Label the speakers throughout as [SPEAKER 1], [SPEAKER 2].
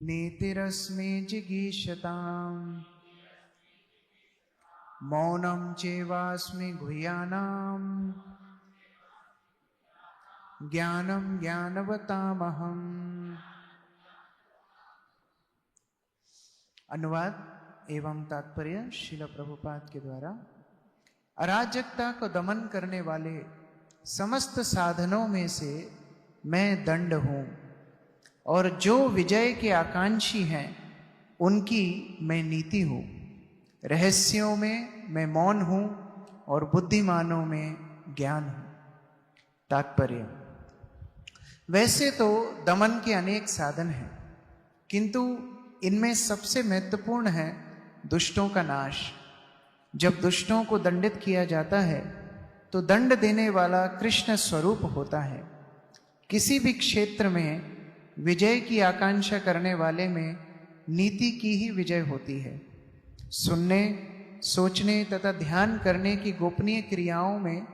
[SPEAKER 1] नीतिरस्मि जिगीषताम् मौनं चैवास्मि गुह्यानाम् ज्ञानं ज्ञानवतामहम्। अनुवाद एवं तात्पर्य श्रील प्रभुपाद के द्वारा। अराजकता को दमन करने वाले समस्त साधनों में से मैं दंड हूं, और जो विजय के आकांक्षी हैं उनकी मैं नीति हूं। रहस्यों में मैं मौन हूं और बुद्धिमानों में ज्ञान हूं। तात्पर्य, वैसे तो दमन के अनेक साधन हैं, किंतु इनमें सबसे महत्वपूर्ण है दुष्टों का नाश। जब दुष्टों को दंडित किया जाता है तो दंड देने वाला कृष्ण स्वरूप होता है। किसी भी क्षेत्र में विजय की आकांक्षा करने वाले में नीति की ही विजय होती है। सुनने, सोचने तथा ध्यान करने की गोपनीय क्रियाओं में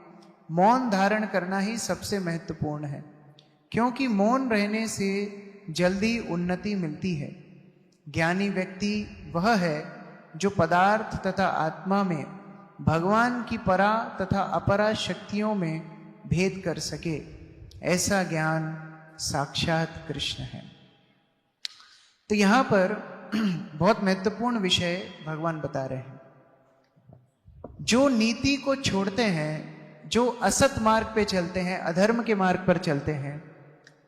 [SPEAKER 1] मौन धारण करना ही सबसे महत्वपूर्ण है, क्योंकि मौन रहने से जल्दी उन्नति मिलती है। ज्ञानी व्यक्ति वह है जो पदार्थ तथा आत्मा में भगवान की परा तथा अपरा शक्तियों में भेद कर सके। ऐसा ज्ञान साक्षात कृष्ण है। तो यहां पर बहुत महत्वपूर्ण विषय भगवान बता रहे हैं। जो नीति को छोड़ते हैं, जो असत मार्ग पे चलते हैं, अधर्म के मार्ग पर चलते हैं,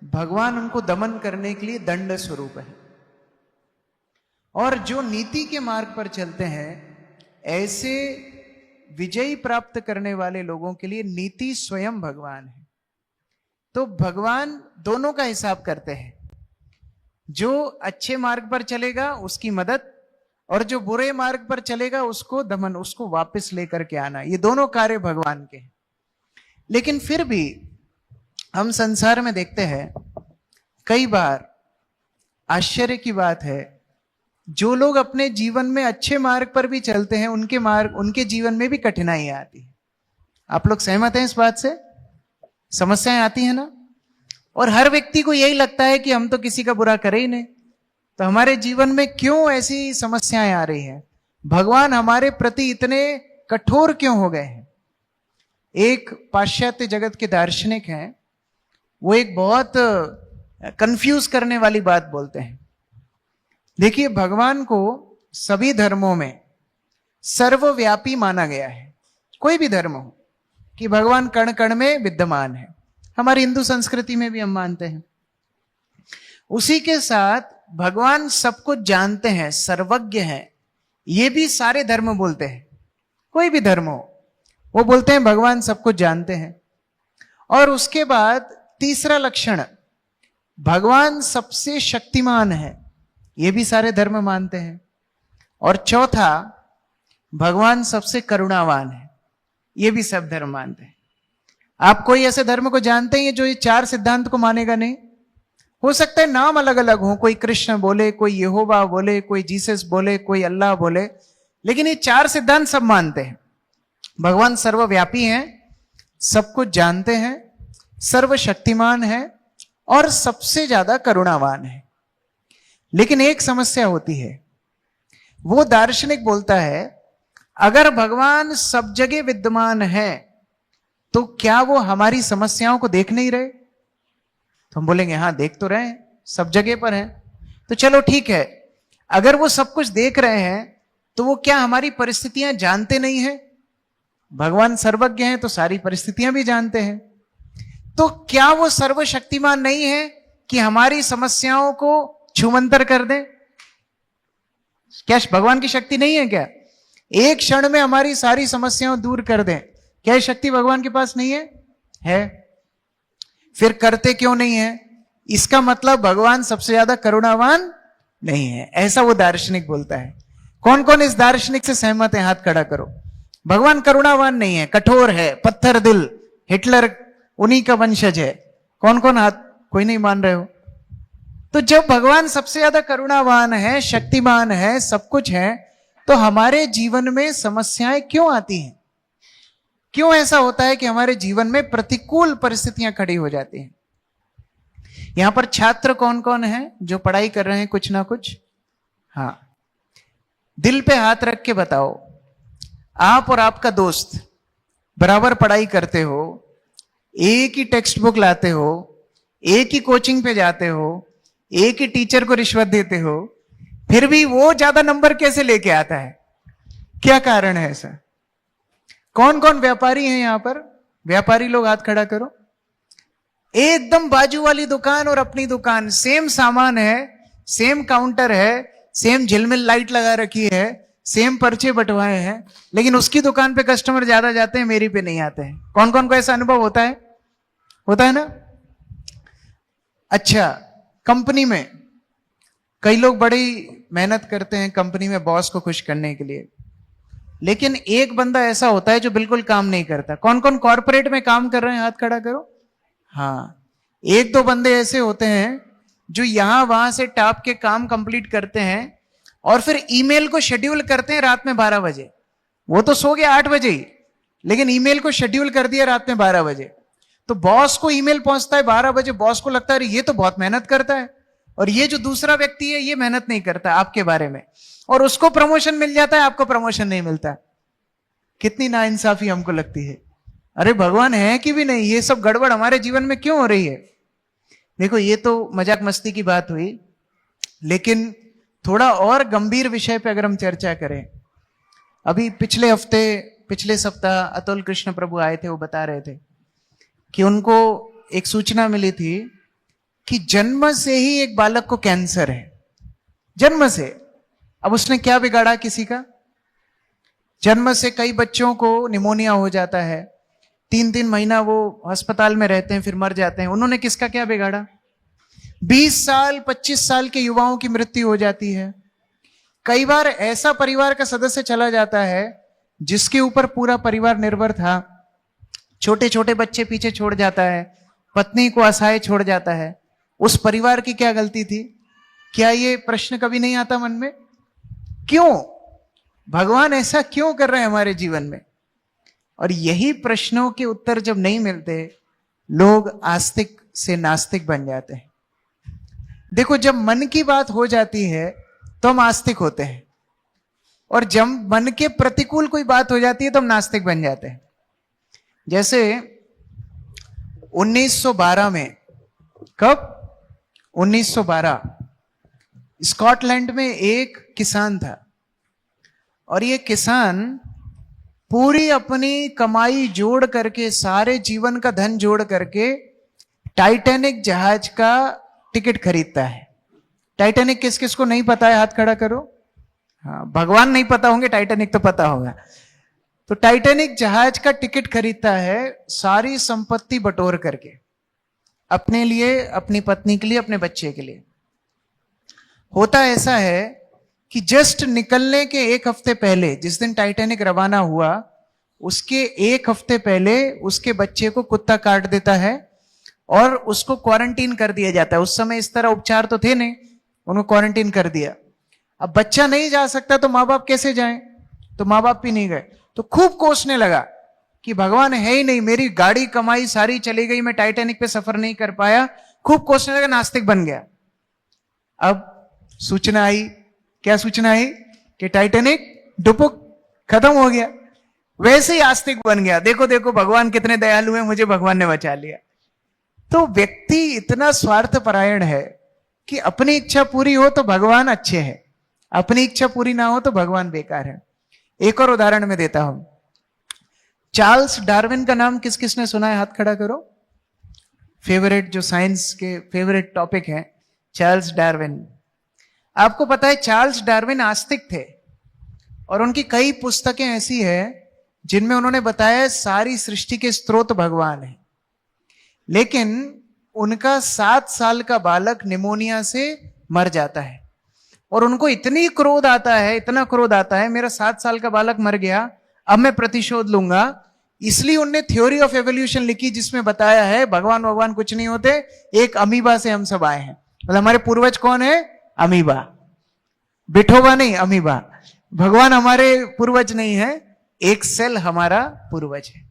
[SPEAKER 1] भगवान उनको दमन करने के लिए दंड स्वरूप है। और जो नीति के मार्ग पर चलते हैं, ऐसे विजयी प्राप्त करने वाले लोगों के लिए नीति स्वयं भगवान है। तो भगवान दोनों का हिसाब करते हैं। जो अच्छे मार्ग पर चलेगा उसकी मदद, और जो बुरे मार्ग पर चलेगा उसको दमन, उसको वापस लेकर के आना। ये दोनों कार्य भगवान के हैं। लेकिन फिर भी हम संसार में देखते हैं, कई बार आश्चर्य की बात है, जो लोग अपने जीवन में अच्छे मार्ग पर भी चलते हैं उनके जीवन में भी कठिनाइयां आती है। आप लोग सहमत हैं इस बात से? समस्याएं आती हैं ना। और हर व्यक्ति को यही लगता है कि हम तो किसी का बुरा करे ही नहीं, तो हमारे जीवन में क्यों ऐसी समस्याएं आ रही हैं? भगवान हमारे प्रति इतने कठोर क्यों हो गए हैं? एक पाश्चात्य जगत के दार्शनिक हैं, वो एक बहुत कंफ्यूज करने वाली बात बोलते हैं। देखिए, भगवान को सभी धर्मों में सर्वव्यापी माना गया है। कोई भी धर्म हो, कि भगवान कण कण में विद्यमान है। हमारी हिंदू संस्कृति में भी हम मानते हैं। उसी के साथ भगवान सब कुछ जानते हैं, सर्वज्ञ हैं। ये भी सारे धर्म बोलते हैं। कोई भी धर्म हो, वो बोलते हैं भगवान सब कुछ जानते हैं। और उसके बाद तीसरा लक्षण, भगवान सबसे शक्तिमान है। ये भी सारे धर्म मानते हैं। और चौथा, भगवान सबसे करुणावान है। ये भी सब धर्म मानते हैं। आप कोई ऐसे धर्म को जानते हैं जो ये चार सिद्धांत को मानेगा नहीं? हो सकता है नाम अलग अलग हो, कोई कृष्ण बोले, कोई यहोवा बोले, कोई जीसस बोले, कोई अल्लाह बोले, लेकिन ये चार सिद्धांत सब मानते हैं। भगवान सर्वव्यापी हैं, सब कुछ जानते हैं, सर्वशक्तिमान है और सबसे ज्यादा करुणावान है। लेकिन एक समस्या होती है। वो दार्शनिक बोलता है, अगर भगवान सब जगह विद्यमान है तो क्या वो हमारी समस्याओं को देख नहीं रहे? तो हम बोलेंगे हाँ, देख तो रहे हैं, सब जगह पर है। तो चलो ठीक है, अगर वो सब कुछ देख रहे हैं तो वो क्या हमारी परिस्थितियां जानते नहीं हैं? भगवान सर्वज्ञ हैं तो सारी परिस्थितियां भी जानते हैं। तो क्या वो सर्वशक्तिमान नहीं है कि हमारी समस्याओं को छूमंतर कर दें? क्या भगवान की शक्ति नहीं है क्या? एक क्षण में हमारी सारी समस्याओं दूर कर दें। क्या ये शक्ति भगवान के पास नहीं है? है। फिर करते क्यों नहीं है? इसका मतलब भगवान सबसे ज्यादा करुणावान नहीं है, ऐसा वो दार्शनिक बोलता है। कौन कौन इस दार्शनिक से सहमत है? हाथ खड़ा करो। भगवान करुणावान नहीं है, कठोर है, पत्थर दिल, हिटलर उन्हीं का वंशज है। कौन कौन हाथ? कोई नहीं मान रहे हो। तो जब भगवान सबसे ज्यादा करुणावान है, शक्तिमान है, सब कुछ है, तो हमारे जीवन में समस्याएं क्यों आती हैं? क्यों ऐसा होता है कि हमारे जीवन में प्रतिकूल परिस्थितियां खड़ी हो जाती हैं? यहां पर छात्र कौन कौन है जो पढ़ाई कर रहे हैं कुछ ना कुछ? हाँ, दिल पे हाथ रख के बताओ, आप और आपका दोस्त बराबर पढ़ाई करते हो, एक ही टेक्स्ट बुक लाते हो, एक ही कोचिंग पे जाते हो, एक ही टीचर को रिश्वत देते हो, फिर भी वो ज्यादा नंबर कैसे लेके आता है? क्या कारण है ऐसा? कौन कौन व्यापारी हैं यहां पर? व्यापारी लोग हाथ खड़ा करो। एकदम बाजू वाली दुकान और अपनी दुकान, सेम सामान है, सेम काउंटर है, सेम झिलमिल लाइट लगा रखी है, सेम पर्चे बंटवाए हैं, लेकिन उसकी दुकान पे कस्टमर ज्यादा जाते हैं, मेरी पे नहीं आते हैं। कौन कौन को ऐसा अनुभव होता है? होता है ना? अच्छा, कंपनी में कई लोग बड़ी मेहनत करते हैं कंपनी में बॉस को खुश करने के लिए, लेकिन एक बंदा ऐसा होता है जो बिल्कुल काम नहीं करता। कौन कौन कॉर्पोरेट में काम कर रहे हैं? हाथ खड़ा करो। हाँ, एक दो बंदे ऐसे होते हैं जो यहां वहां से टाप के काम कंप्लीट करते हैं और फिर ईमेल को शेड्यूल करते हैं रात में 12 बजे। वो तो सो गया 8 बजे ही, लेकिन ईमेल को शेड्यूल कर दिया रात में 12 बजे। तो बॉस को ईमेल पहुंचता है 12 बजे, बॉस को लगता है ये तो बहुत मेहनत करता है, और ये जो दूसरा व्यक्ति है ये मेहनत नहीं करता आपके बारे में, और उसको प्रमोशन मिल जाता है, आपको प्रमोशन नहीं मिलता। कितनी नाइंसाफी हमको लगती है। अरे भगवान है कि भी नहीं? ये सब गड़बड़ हमारे जीवन में क्यों हो रही है? देखो, ये तो मजाक मस्ती की बात हुई, लेकिन थोड़ा और गंभीर विषय पे अगर हम चर्चा करें, अभी पिछले सप्ताह अतुल कृष्ण प्रभु आए थे, वो बता रहे थे कि उनको एक सूचना मिली थी कि जन्म से ही एक बालक को कैंसर है, जन्म से। अब उसने क्या बिगाड़ा किसी का? जन्म से कई बच्चों को निमोनिया हो जाता है, 3-3 महीना वो अस्पताल में रहते हैं, फिर मर जाते हैं। उन्होंने किसका क्या बिगाड़ा? 20 साल 25 साल के युवाओं की मृत्यु हो जाती है। कई बार ऐसा परिवार का सदस्य चला जाता है जिसके ऊपर पूरा परिवार निर्भर था, छोटे छोटे बच्चे पीछे छोड़ जाता है, पत्नी को असहाय छोड़ जाता है। उस परिवार की क्या गलती थी? क्या ये प्रश्न कभी नहीं आता मन में? क्यों भगवान ऐसा क्यों कर रहे हैं हमारे जीवन में? और यही प्रश्नों के उत्तर जब नहीं मिलते, लोग आस्तिक से नास्तिक बन जाते हैं। देखो, जब मन की बात हो जाती है तो हम आस्तिक होते हैं, और जब मन के प्रतिकूल कोई बात हो जाती है तो हम नास्तिक बन जाते हैं। जैसे 1912 में, कब? 1912 स्कॉटलैंड में एक किसान था, और ये किसान पूरी अपनी कमाई जोड़ करके, सारे जीवन का धन जोड़ करके टाइटैनिक जहाज का टिकट खरीदता है। टाइटैनिक किस किस को नहीं पता है? हाथ खड़ा करो। हाँ, भगवान नहीं पता होंगे, टाइटैनिक तो पता होगा। तो टाइटैनिक जहाज का टिकट खरीदता है, सारी संपत्ति बटोर करके, अपने लिए, अपनी पत्नी के लिए, अपने बच्चे के लिए। होता ऐसा है कि जस्ट निकलने के 1 हफ्ते पहले, जिस दिन टाइटैनिक रवाना हुआ, उसके 1 हफ्ते पहले उसके बच्चे को कुत्ता काट देता है और उसको क्वारंटीन कर दिया जाता है। उस समय इस तरह उपचार तो थे नहीं, उनको क्वारंटीन कर दिया। अब बच्चा नहीं जा सकता तो माँ बाप कैसे जाएं? तो माँ बाप भी नहीं गए। तो खूब कोसने लगा कि भगवान है ही नहीं, मेरी गाड़ी कमाई सारी चली गई, मैं टाइटैनिक पे सफर नहीं कर पाया। खूब कोसने लगा, नास्तिक बन गया। अब सूचना आई, क्या सूचना आई? कि टाइटैनिक डुबुक खत्म हो गया। वैसे ही आस्तिक बन गया, देखो देखो भगवान कितने दयालु हैं, मुझे भगवान ने बचा लिया। तो व्यक्ति इतना स्वार्थपरायण है कि अपनी इच्छा पूरी हो तो भगवान अच्छे हैं, अपनी इच्छा पूरी ना हो तो भगवान बेकार है। एक और उदाहरण में देता हूं। चार्ल्स डार्विन का नाम किस किसने सुना है? हाथ खड़ा करो। फेवरेट, जो साइंस के फेवरेट टॉपिक है, चार्ल्स डार्विन। आपको पता है चार्ल्स डार्विन आस्तिक थे, और उनकी कई पुस्तकें ऐसी है जिनमें उन्होंने बताया सारी सृष्टि के स्रोत भगवान है। लेकिन उनका 7 साल का बालक निमोनिया से मर जाता है, और उनको इतनी क्रोध आता है, इतना क्रोध आता है, मेरा 7 साल का बालक मर गया, अब मैं प्रतिशोध लूंगा। इसलिए उनने थ्योरी ऑफ एवोल्यूशन लिखी, जिसमें बताया है भगवान कुछ नहीं होते, एक अमीबा से हम सब आए हैं। मतलब हमारे पूर्वज कौन है? अमीबा, बिठोबा नहीं, अमीबा। भगवान हमारे पूर्वज नहीं है, एक सेल हमारा पूर्वज है।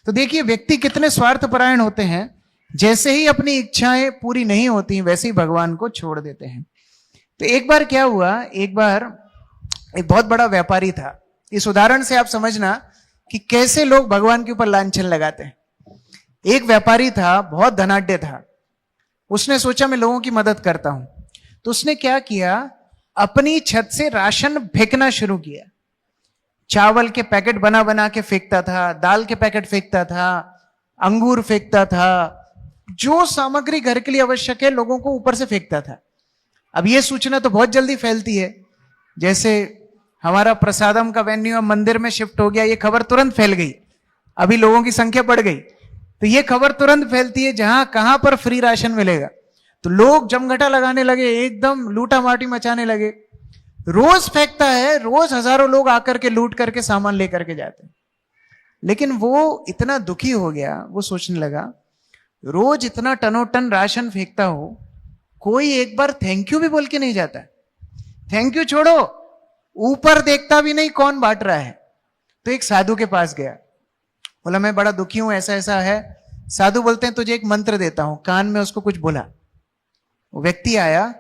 [SPEAKER 1] तो देखिए व्यक्ति कितने स्वार्थपरायण होते हैं जैसे ही अपनी इच्छाएं पूरी नहीं होती वैसे ही भगवान को छोड़ देते हैं। तो एक बार क्या हुआ, एक बार एक बहुत बड़ा व्यापारी था। इस उदाहरण से आप समझना कि कैसे लोग भगवान के ऊपर लांछन लगाते हैं। एक व्यापारी था, बहुत धनाढ्य था। उसने सोचा मैं लोगों की मदद करता हूं, तो उसने क्या किया, अपनी छत से राशन फेंकना शुरू किया। चावल के पैकेट बना बना के फेंकता था, दाल के पैकेट फेंकता था, अंगूर फेंकता था, जो सामग्री घर के लिए आवश्यक है लोगों को ऊपर से फेंकता था। अब यह सूचना तो बहुत जल्दी फैलती है, जैसे हमारा प्रसादम का वेन्यू अब मंदिर में शिफ्ट हो गया, ये खबर तुरंत फैल गई। अभी लोगों की संख्या बढ़ गई तो ये खबर तुरंत फैलती है जहां कहां पर फ्री राशन मिलेगा, तो लोग जमघटा लगाने लगे, एकदम लूटा माटी मचाने लगे। रोज फेंकता है, रोज हजारों लोग आकर के लूट करके सामान लेकर के जाते हैं। लेकिन वो इतना दुखी हो गया, वो सोचने लगा रोज इतना टनों टन राशन फेंकता हो, कोई एक बार थैंक यू भी बोल के नहीं जाता। थैंक यू छोड़ो, ऊपर देखता भी नहीं कौन बांट रहा है। तो एक साधु के पास गया, बोला मैं बड़ा दुखी हूं, ऐसा ऐसा है। साधु बोलते हैं तुझे एक मंत्र देता हूं, कान में उसको कुछ बोला। वो व्यक्ति आया,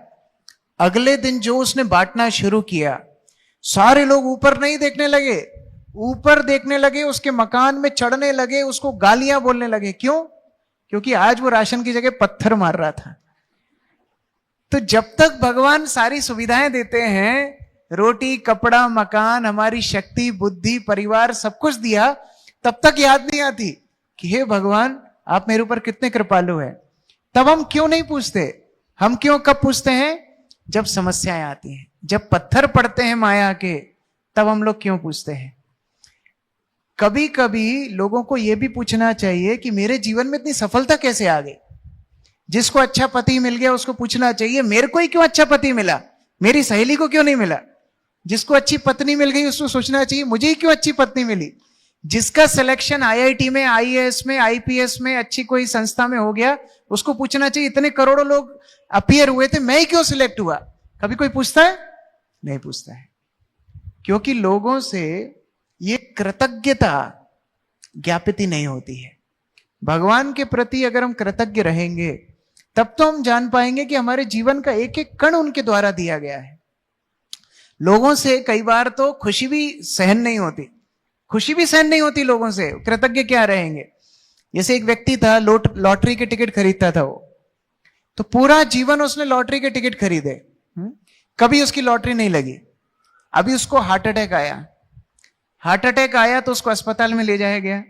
[SPEAKER 1] अगले दिन जो उसने बांटना शुरू किया, सारे लोग ऊपर नहीं देखने लगे, ऊपर देखने लगे, उसके मकान में चढ़ने लगे, उसको गालियां बोलने लगे। क्यों? क्योंकि आज वो राशन की जगह पत्थर मार रहा था। तो जब तक भगवान सारी सुविधाएं देते हैं, रोटी कपड़ा मकान, हमारी शक्ति बुद्धि परिवार सब कुछ दिया, तब तक याद नहीं आती कि हे भगवान आप मेरे ऊपर कितने कृपालु हैं। तब हम क्यों नहीं पूछते? हम क्यों कब पूछते हैं? जब समस्याएं आती हैं, जब पत्थर पड़ते हैं माया के, तब हम लोग क्यों पूछते हैं? कभी कभी लोगों को यह भी पूछना चाहिए कि मेरे जीवन में इतनी सफलता कैसे आ गई। जिसको अच्छा पति मिल गया उसको पूछना चाहिए मेरे को ही क्यों अच्छा पति मिला, मेरी सहेली को क्यों नहीं मिला। जिसको अच्छी पत्नी मिल गई उसको सोचना चाहिए मुझे ही क्यों अच्छी पत्नी मिली। जिसका सिलेक्शन आईआईटी में, आईएएस में, आईपीएस में, अच्छी कोई संस्था में हो गया, उसको पूछना चाहिए इतने करोड़ों लोग अपीयर हुए थे, मैं ही क्यों सिलेक्ट हुआ। कभी कोई पूछता है? नहीं पूछता है, क्योंकि लोगों से ये कृतज्ञता ज्ञापित ही नहीं होती है। भगवान के प्रति अगर हम कृतज्ञ रहेंगे तब तो हम जान पाएंगे कि हमारे जीवन का एक एक कण उनके द्वारा दिया गया है। लोगों से कई बार तो खुशी भी सहन नहीं होती, खुशी भी सहन नहीं होती लोगों से, कृतज्ञ क्या रहेंगे। जैसे एक व्यक्ति था, लॉटरी के टिकट खरीदता था वो, तो पूरा जीवन उसने लॉटरी के टिकट खरीदे, कभी उसकी लॉटरी नहीं लगी। अभी उसको हार्ट अटैक आया, हार्ट अटैक आया तो उसको अस्पताल में ले जाया गया।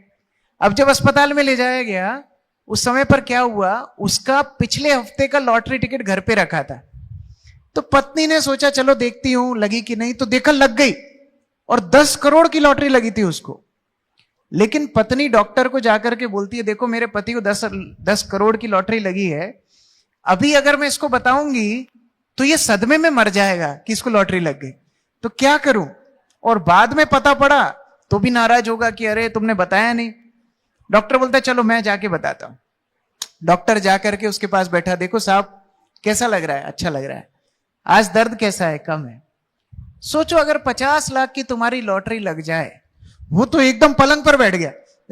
[SPEAKER 1] अब जब अस्पताल में ले जाया गया, उस समय पर क्या हुआ, उसका पिछले हफ्ते का लॉटरी टिकट घर पे रखा था। तो पत्नी ने सोचा चलो देखती हूं लगी कि नहीं, तो देखा लग गई, और 10 करोड़ की लॉटरी लगी थी उसको। लेकिन पत्नी डॉक्टर को जाकर के बोलती है देखो मेरे पति को 10 करोड़ की लॉटरी लगी है, अभी अगर मैं इसको बताऊंगी तो ये सदमे में मर जाएगा कि इसको लॉटरी लग गई, तो क्या करूं। और बाद में पता पड़ा तो भी नाराज होगा कि अरे तुमने बताया नहीं। डॉक्टर बोलता है चलो मैं जाके बताता हूं। डॉक्टर जाकर के उसके पास बैठा, देखो साहब कैसा लग रहा है? अच्छा लग रहा है। आज दर्द कैसा है? कम है। सोचो अगर 50 लाख की तुम्हारी लॉटरी लग जाए, वो तो एकदम पलंग पर बैठ गया।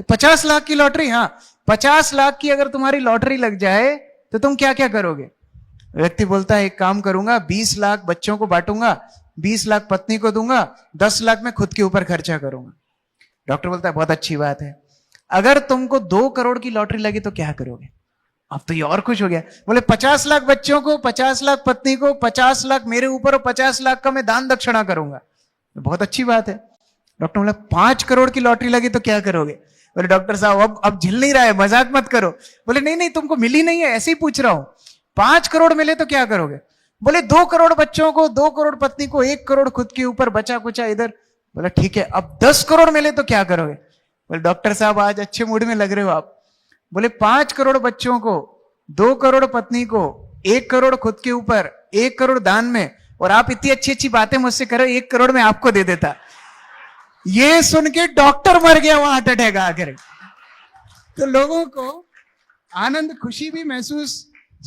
[SPEAKER 1] 50 लाख की लॉटरी, हाँ 50 लाख की अगर तुम्हारी लॉटरी लग जाए तो तुम क्या क्या करोगे? व्यक्ति बोलता है एक काम करूंगा, 20 लाख बच्चों को बांटूंगा, 20 लाख पत्नी को दूंगा, 10 लाख में खुद के ऊपर खर्चा करूंगा। डॉक्टर बोलता है बहुत अच्छी बात है, अगर तुमको 2 करोड़ की लॉटरी लगी तो क्या करोगे? अब तो ये और खुश हो गया, बोले 50 लाख बच्चों को, 50 लाख पत्नी को, 50 लाख मेरे ऊपर और 50 लाख का मैं दान दक्षिणा करूंगा। बहुत अच्छी बात है। डॉक्टर बोला 5 करोड़ की लॉटरी लगी तो क्या करोगे? बोले डॉक्टर साहब अब झिल नहीं रहा है, मजाक मत करो। बोले नहीं नहीं तुमको मिली नहीं है, ऐसे ही पूछ रहा हूं। 5 करोड़ मिले तो क्या करोगे? बोले 2 करोड़ बच्चों को, 2 करोड़ पत्नी को, 1 करोड़ खुद के ऊपर, बचा कुचा इधर। बोला ठीक है, अब 10 करोड़ मिले तो क्या करोगे? बोले डॉक्टर साहब आज अच्छे मूड में लग रहे हो आप। बोले 5 करोड़ बच्चों को, 2 करोड़ पत्नी को, 1 करोड़ खुद के ऊपर, 1 करोड़ दान में, और आप इतनी अच्छी अच्छी बातें मुझसे करो, 1 करोड़ में आपको दे देता। ये सुन के डॉक्टर मर गया वहां हार्ट अटैक आकर। तो लोगों को आनंद, खुशी भी महसूस,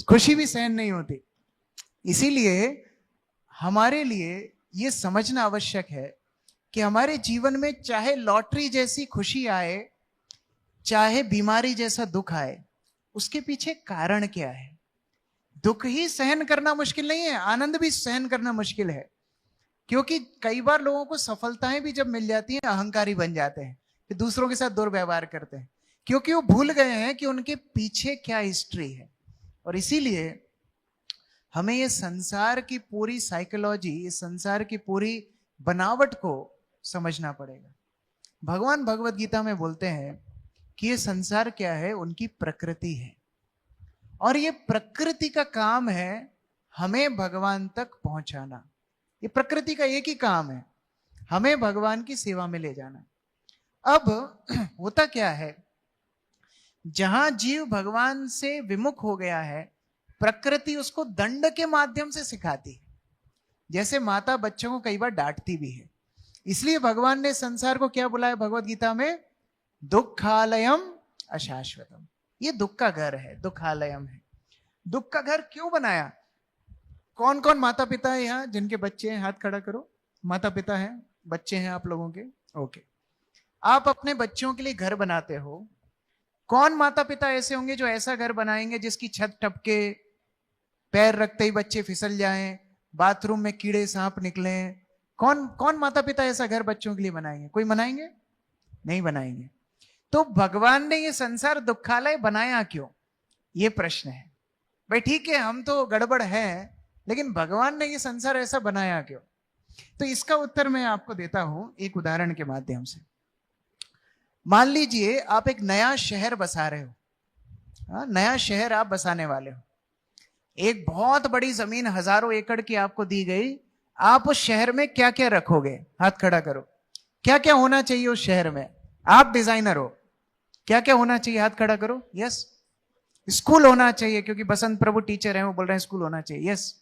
[SPEAKER 1] खुशी भी सहन नहीं होती। इसीलिए हमारे लिए यह समझना आवश्यक है कि हमारे जीवन में चाहे लॉटरी जैसी खुशी आए, चाहे बीमारी जैसा दुख आए, उसके पीछे कारण क्या है। दुख ही सहन करना मुश्किल नहीं है, आनंद भी सहन करना मुश्किल है। क्योंकि कई बार लोगों को सफलताएं भी जब मिल जाती हैं अहंकारी बन जाते हैं, कि दूसरों के साथ दुर्व्यवहार करते हैं, क्योंकि वो भूल गए हैं कि उनके पीछे क्या हिस्ट्री है। और इसीलिए हमें ये संसार की पूरी साइकोलॉजी, इस संसार की पूरी बनावट को समझना पड़ेगा। भगवान भगवत गीता में बोलते हैं कि ये संसार क्या है, उनकी प्रकृति है, और ये प्रकृति का काम है हमें भगवान तक पहुंचाना। ये प्रकृति का एक ही काम है, हमें भगवान की सेवा में ले जाना। अब होता क्या है, जहां जीव भगवान से विमुख हो गया है, प्रकृति उसको दंड के माध्यम से सिखाती है। जैसे माता बच्चों को कई बार डांटती भी है। इसलिए भगवान ने संसार को क्या बुलाया भगवत गीता में, दुखालयम अशाश्वतम। ये दुख का घर है, दुखालयम है। दुख का घर क्यों बनाया? कौन कौन माता पिता है यहाँ जिनके बच्चे हैं? हाथ खड़ा करो। माता पिता हैं, बच्चे हैं आप लोगों के? ओके। आप अपने बच्चों के लिए घर बनाते हो। कौन माता पिता ऐसे होंगे जो ऐसा घर बनाएंगे जिसकी छत टपके, पैर रखते ही बच्चे फिसल जाएं, बाथरूम में कीड़े सांप निकले? कौन कौन माता पिता ऐसा घर बच्चों के लिए बनाएंगे? कोई बनाएंगे? नहीं बनाएंगे। तो भगवान ने ये संसार दुखालय बनाया क्यों, ये प्रश्न है। भाई ठीक है, हम तो गड़बड़ है, लेकिन भगवान ने ये संसार ऐसा बनाया क्यों? तो इसका उत्तर मैं आपको देता हूं एक उदाहरण के माध्यम से। मान लीजिए आप एक नया शहर बसा रहे हो। नया शहर आप बसाने वाले हो। एक बहुत बड़ी जमीन, हजारों एकड़ की आपको दी गई। आप उस शहर में क्या क्या रखोगे? हाथ खड़ा करो। क्या क्या होना चाहिए उस शहर में? आप डिजाइनर हो, क्या क्या होना चाहिए? हाथ खड़ा करो। यस। स्कूल होना चाहिए, क्योंकि बसंत प्रभु टीचर हैं, वो बोल रहे हैं स्कूल होना चाहिए। यस।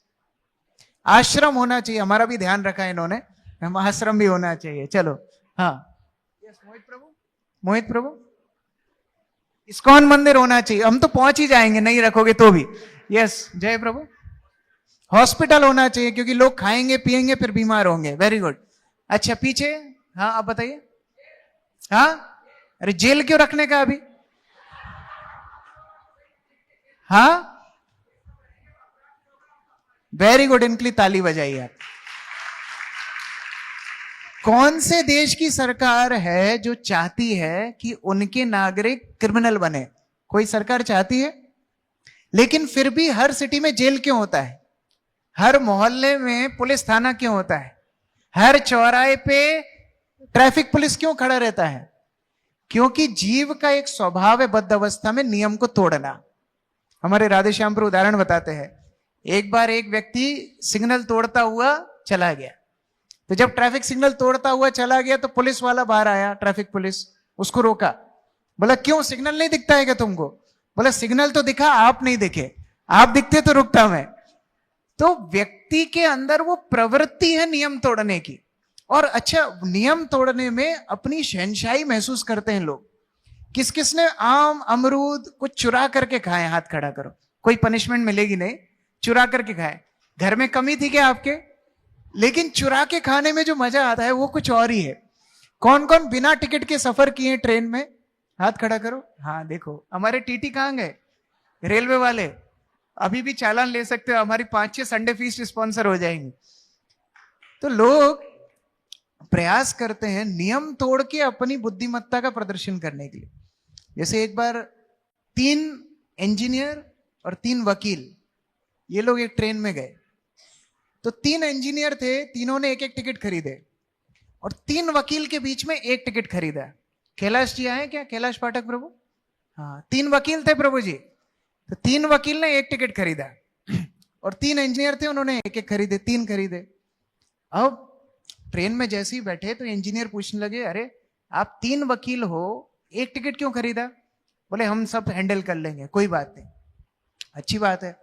[SPEAKER 1] आश्रम होना चाहिए, हमारा भी ध्यान रखा है इन्होंने, हम आश्रम भी होना चाहिए। चलो हाँ। यस। मोहित प्रभु, मोहित प्रभु, इस्कॉन मंदिर होना चाहिए, हम तो पहुंच ही जाएंगे, नहीं रखोगे तो भी। यस। जय प्रभु। हॉस्पिटल होना चाहिए, क्योंकि लोग खाएंगे पिएंगे फिर बीमार होंगे। Very good. अच्छा पीछे, हाँ आप बताइए। हाँ, अरे जेल क्यों रखने का अभी? हाँ, वेरी गुड, इनके लिए ताली बजाइए आप। कौन से देश की सरकार है जो चाहती है कि उनके नागरिक क्रिमिनल बने? कोई सरकार चाहती है? लेकिन फिर भी हर सिटी में जेल क्यों होता है? हर मोहल्ले में पुलिस थाना क्यों होता है? हर चौराहे पे ट्रैफिक पुलिस क्यों खड़ा रहता है? क्योंकि जीव का एक स्वभाव है बद्ध अवस्था में नियम को तोड़ना। हमारे राधे श्याम पर उदाहरण बताते हैं। एक बार एक व्यक्ति सिग्नल तोड़ता हुआ चला गया। तो जब ट्रैफिक सिग्नल तोड़ता हुआ चला गया तो पुलिस वाला बाहर आया, ट्रैफिक पुलिस, उसको रोका। बोला क्यों, सिग्नल नहीं दिखता है क्या तुमको? बोला सिग्नल तो दिखा, आप नहीं दिखे, आप दिखते तो रुकता मैं। तो व्यक्ति के अंदर वो प्रवृत्ति है नियम तोड़ने की। और अच्छा, नियम तोड़ने में अपनी शहनशाही महसूस करते हैं लोग। किस किस ने आम अमरूद कुछ चुरा करके खाए? हाथ खड़ा करो। कोई पनिशमेंट मिलेगी नहीं, चुरा करके खाए। घर में कमी थी क्या आपके? लेकिन चुरा के खाने में जो मजा आता है वो कुछ और ही है। कौन कौन बिना टिकट के सफर किए ट्रेन में? हाथ खड़ा करो। हाँ देखो, हमारे टीटी कहां गए? रेलवे वाले। अभी भी चालान ले सकते हो, हमारी 5-6 संडे फीस्ट स्पॉन्सर हो जाएंगी। तो लोग प्रयास करते हैं नियम तोड़ के अपनी बुद्धिमत्ता का प्रदर्शन करने के लिए। जैसे एक बार 3 इंजीनियर और 3 वकील, ये लोग एक ट्रेन में गए। तो 3 इंजीनियर थे, तीनों ने एक एक टिकट खरीदे, और 3 वकील के बीच में एक टिकट खरीदा। कैलाश जी आए क्या? कैलाश पाठक प्रभु? हाँ, 3 वकील थे प्रभु जी। तो 3 वकील ने एक टिकट खरीदा, और 3 इंजीनियर थे, उन्होंने एक एक खरीदे, 3 खरीदे। अब ट्रेन में जैसे ही बैठे तो इंजीनियर पूछने लगे, अरे आप 3 वकील हो, एक टिकट क्यों खरीदा? बोले हम सब हैंडल कर लेंगे, कोई बात नहीं। अच्छी बात है।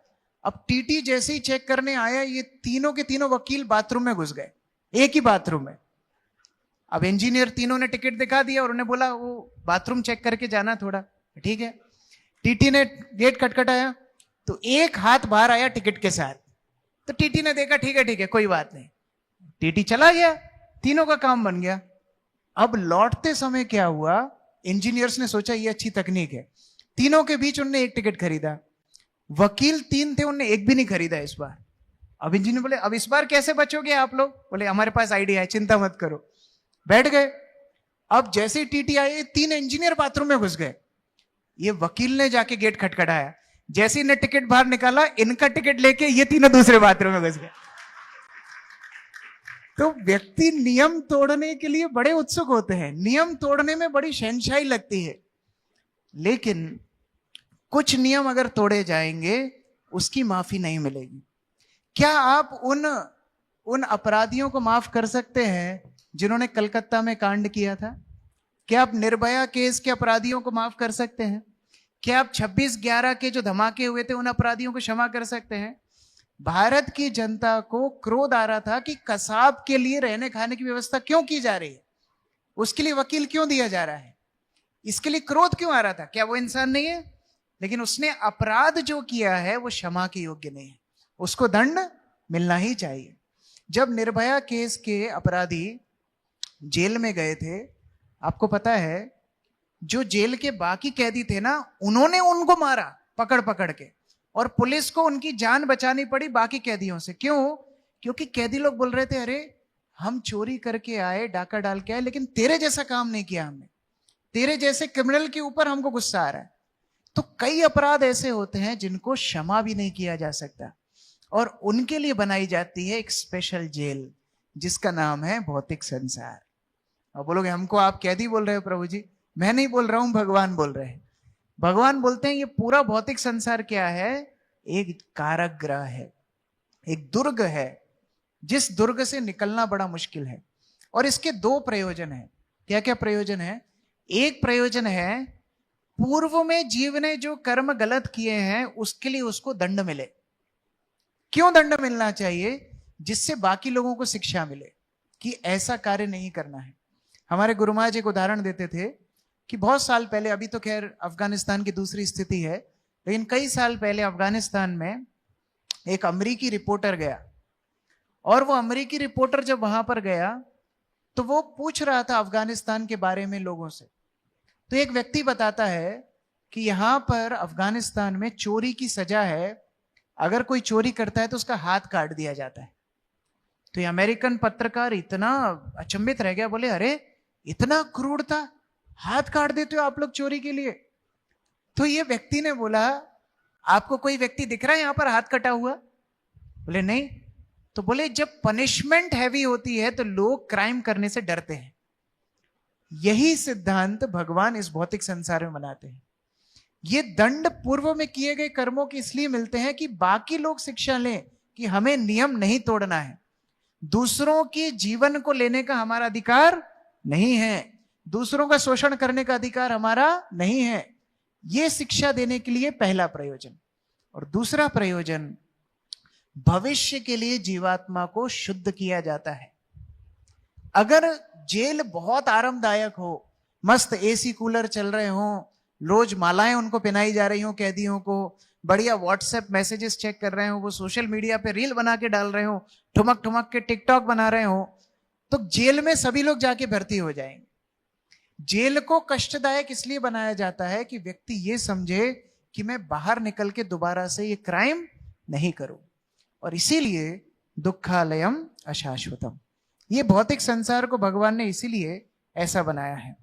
[SPEAKER 1] अब टीटी जैसे ही चेक करने आया, ये तीनों के तीनों वकील बाथरूम में घुस गए, एक ही बाथरूम में। अब इंजीनियर तीनों ने टिकट दिखा दिया और उन्हें बोला वो बाथरूम चेक करके जाना थोड़ा। ठीक है। टीटी ने गेट खटखटाया तो एक हाथ बाहर आया टिकट के साथ। तो टीटी ने देखा ठीक है कोई बात नहीं, टीटी चला गया, तीनों का काम बन गया। अब लौटते समय क्या हुआ, इंजीनियर्स ने सोचा ये अच्छी तकनीक है, तीनों के बीच उनने एक टिकट खरीदा। वकील 3 थे, उनने एक भी नहीं खरीदा इस बार। अब इंजीनियर बोले अब इस बार कैसे बचोगे आप लोग? बोले हमारे पास आइडिया है, चिंता मत करो। बैठ गए। अब जैसे ही टीटी आए 3 इंजीनियर बाथरूम में घुस गए। ये वकील ने जाके गेट खटखटाया, जैसे ही ने टिकट बाहर निकाला, इनका टिकट लेके ये तीनों दूसरे बाथरूम में घुस गए। तो व्यक्ति नियम तोड़ने के लिए बड़े उत्सुक होते हैं, नियम तोड़ने में बड़ी शहनशाही लगती है, लेकिन कुछ नियम अगर तोड़े जाएंगे उसकी माफी नहीं मिलेगी। क्या आप उन अपराधियों को माफ कर सकते हैं जिन्होंने कलकत्ता में कांड किया था? क्या आप निर्भया केस के अपराधियों को माफ कर सकते हैं? क्या आप 26/11 के जो धमाके हुए थे उन अपराधियों को क्षमा कर सकते हैं? भारत की जनता को क्रोध आ रहा था कि कसाब के लिए रहने खाने की व्यवस्था क्यों की जा रही है, उसके लिए वकील क्यों दिया जा रहा है, इसके लिए क्रोध क्यों आ रहा था? क्या वो इंसान नहीं है? लेकिन उसने अपराध जो किया है वो क्षमा के योग्य नहीं है, उसको दंड मिलना ही चाहिए। जब निर्भया केस के अपराधी जेल में गए थे, आपको पता है जो जेल के बाकी कैदी थे ना, उन्होंने उनको मारा पकड़ पकड़ के, और पुलिस को उनकी जान बचानी पड़ी बाकी कैदियों से। क्यों? क्योंकि कैदी लोग बोल रहे थे अरे हम चोरी करके आए, डाका डाल के आए, लेकिन तेरे जैसा काम नहीं किया हमने, तेरे जैसे क्रिमिनल के ऊपर हमको गुस्सा आ रहा है। तो कई अपराध ऐसे होते हैं जिनको क्षमा भी नहीं किया जा सकता, और उनके लिए बनाई जाती है एक स्पेशल जेल जिसका नाम है भौतिक संसार। और बोलोगे हमको आप कैदी बोल रहे हो प्रभु जी? मैं नहीं बोल रहा हूं, भगवान बोल रहे हैं। भगवान बोलते हैं ये पूरा भौतिक संसार क्या है? एक कारागृह है, एक दुर्ग है, जिस दुर्ग से निकलना बड़ा मुश्किल है। और इसके 2 प्रयोजन हैं। क्या क्या प्रयोजन है? एक प्रयोजन है पूर्व में जीव ने जो कर्म गलत किए हैं उसके लिए उसको दंड मिले। क्यों दंड मिलना चाहिए? जिससे बाकी लोगों को शिक्षा मिले कि ऐसा कार्य नहीं करना है। हमारे गुरु महाराज एक उदाहरण देते थे कि बहुत साल पहले, अभी तो खैर अफगानिस्तान की दूसरी स्थिति है, लेकिन कई साल पहले अफगानिस्तान में एक अमेरिकी रिपोर्टर गया, और वो अमेरिकी रिपोर्टर जब वहां पर गया तो वो पूछ रहा था अफगानिस्तान के बारे में लोगों से। तो एक व्यक्ति बताता है कि यहां पर अफगानिस्तान में चोरी की सजा है, अगर कोई चोरी करता है तो उसका हाथ काट दिया जाता है। तो ये अमेरिकन पत्रकार इतना अचंभित रह गया, बोले अरे इतना क्रूरता, हाथ काट देते हो आप लोग चोरी के लिए? तो ये व्यक्ति ने बोला आपको कोई व्यक्ति दिख रहा है यहां पर हाथ कटा हुआ? बोले नहीं। तो बोले जब पनिशमेंट हैवी होती है तो लोग क्राइम करने से डरते हैं। यही सिद्धांत भगवान इस भौतिक संसार में मनाते हैं। ये दंड पूर्व में किए गए कर्मों के इसलिए मिलते हैं कि बाकी लोग शिक्षा लें कि हमें नियम नहीं तोड़ना है, दूसरों के जीवन को लेने का हमारा अधिकार नहीं है, दूसरों का शोषण करने का अधिकार हमारा नहीं है। यह शिक्षा देने के लिए पहला प्रयोजन। और दूसरा प्रयोजन, भविष्य के लिए जीवात्मा को शुद्ध किया जाता है। अगर जेल बहुत आरामदायक हो, मस्त एसी कूलर चल रहे हो, रोज मालाएं उनको पहनाई जा रही हो कैदियों को, बढ़िया व्हाट्सएप मैसेजेस चेक कर रहे हो, वो सोशल मीडिया पे रील बना के डाल रहे हो, ठुमक ठुमक के टिकटॉक बना रहे हो, तो जेल में सभी लोग जाके भर्ती हो जाएंगे। जेल को कष्टदायक इसलिए बनाया जाता है कि व्यक्ति ये समझे कि मैं बाहर निकल के दोबारा से ये क्राइम नहीं करूं। और इसीलिए दुखालयम अशाश्वतम, ये भौतिक संसार को भगवान ने इसीलिए ऐसा बनाया है।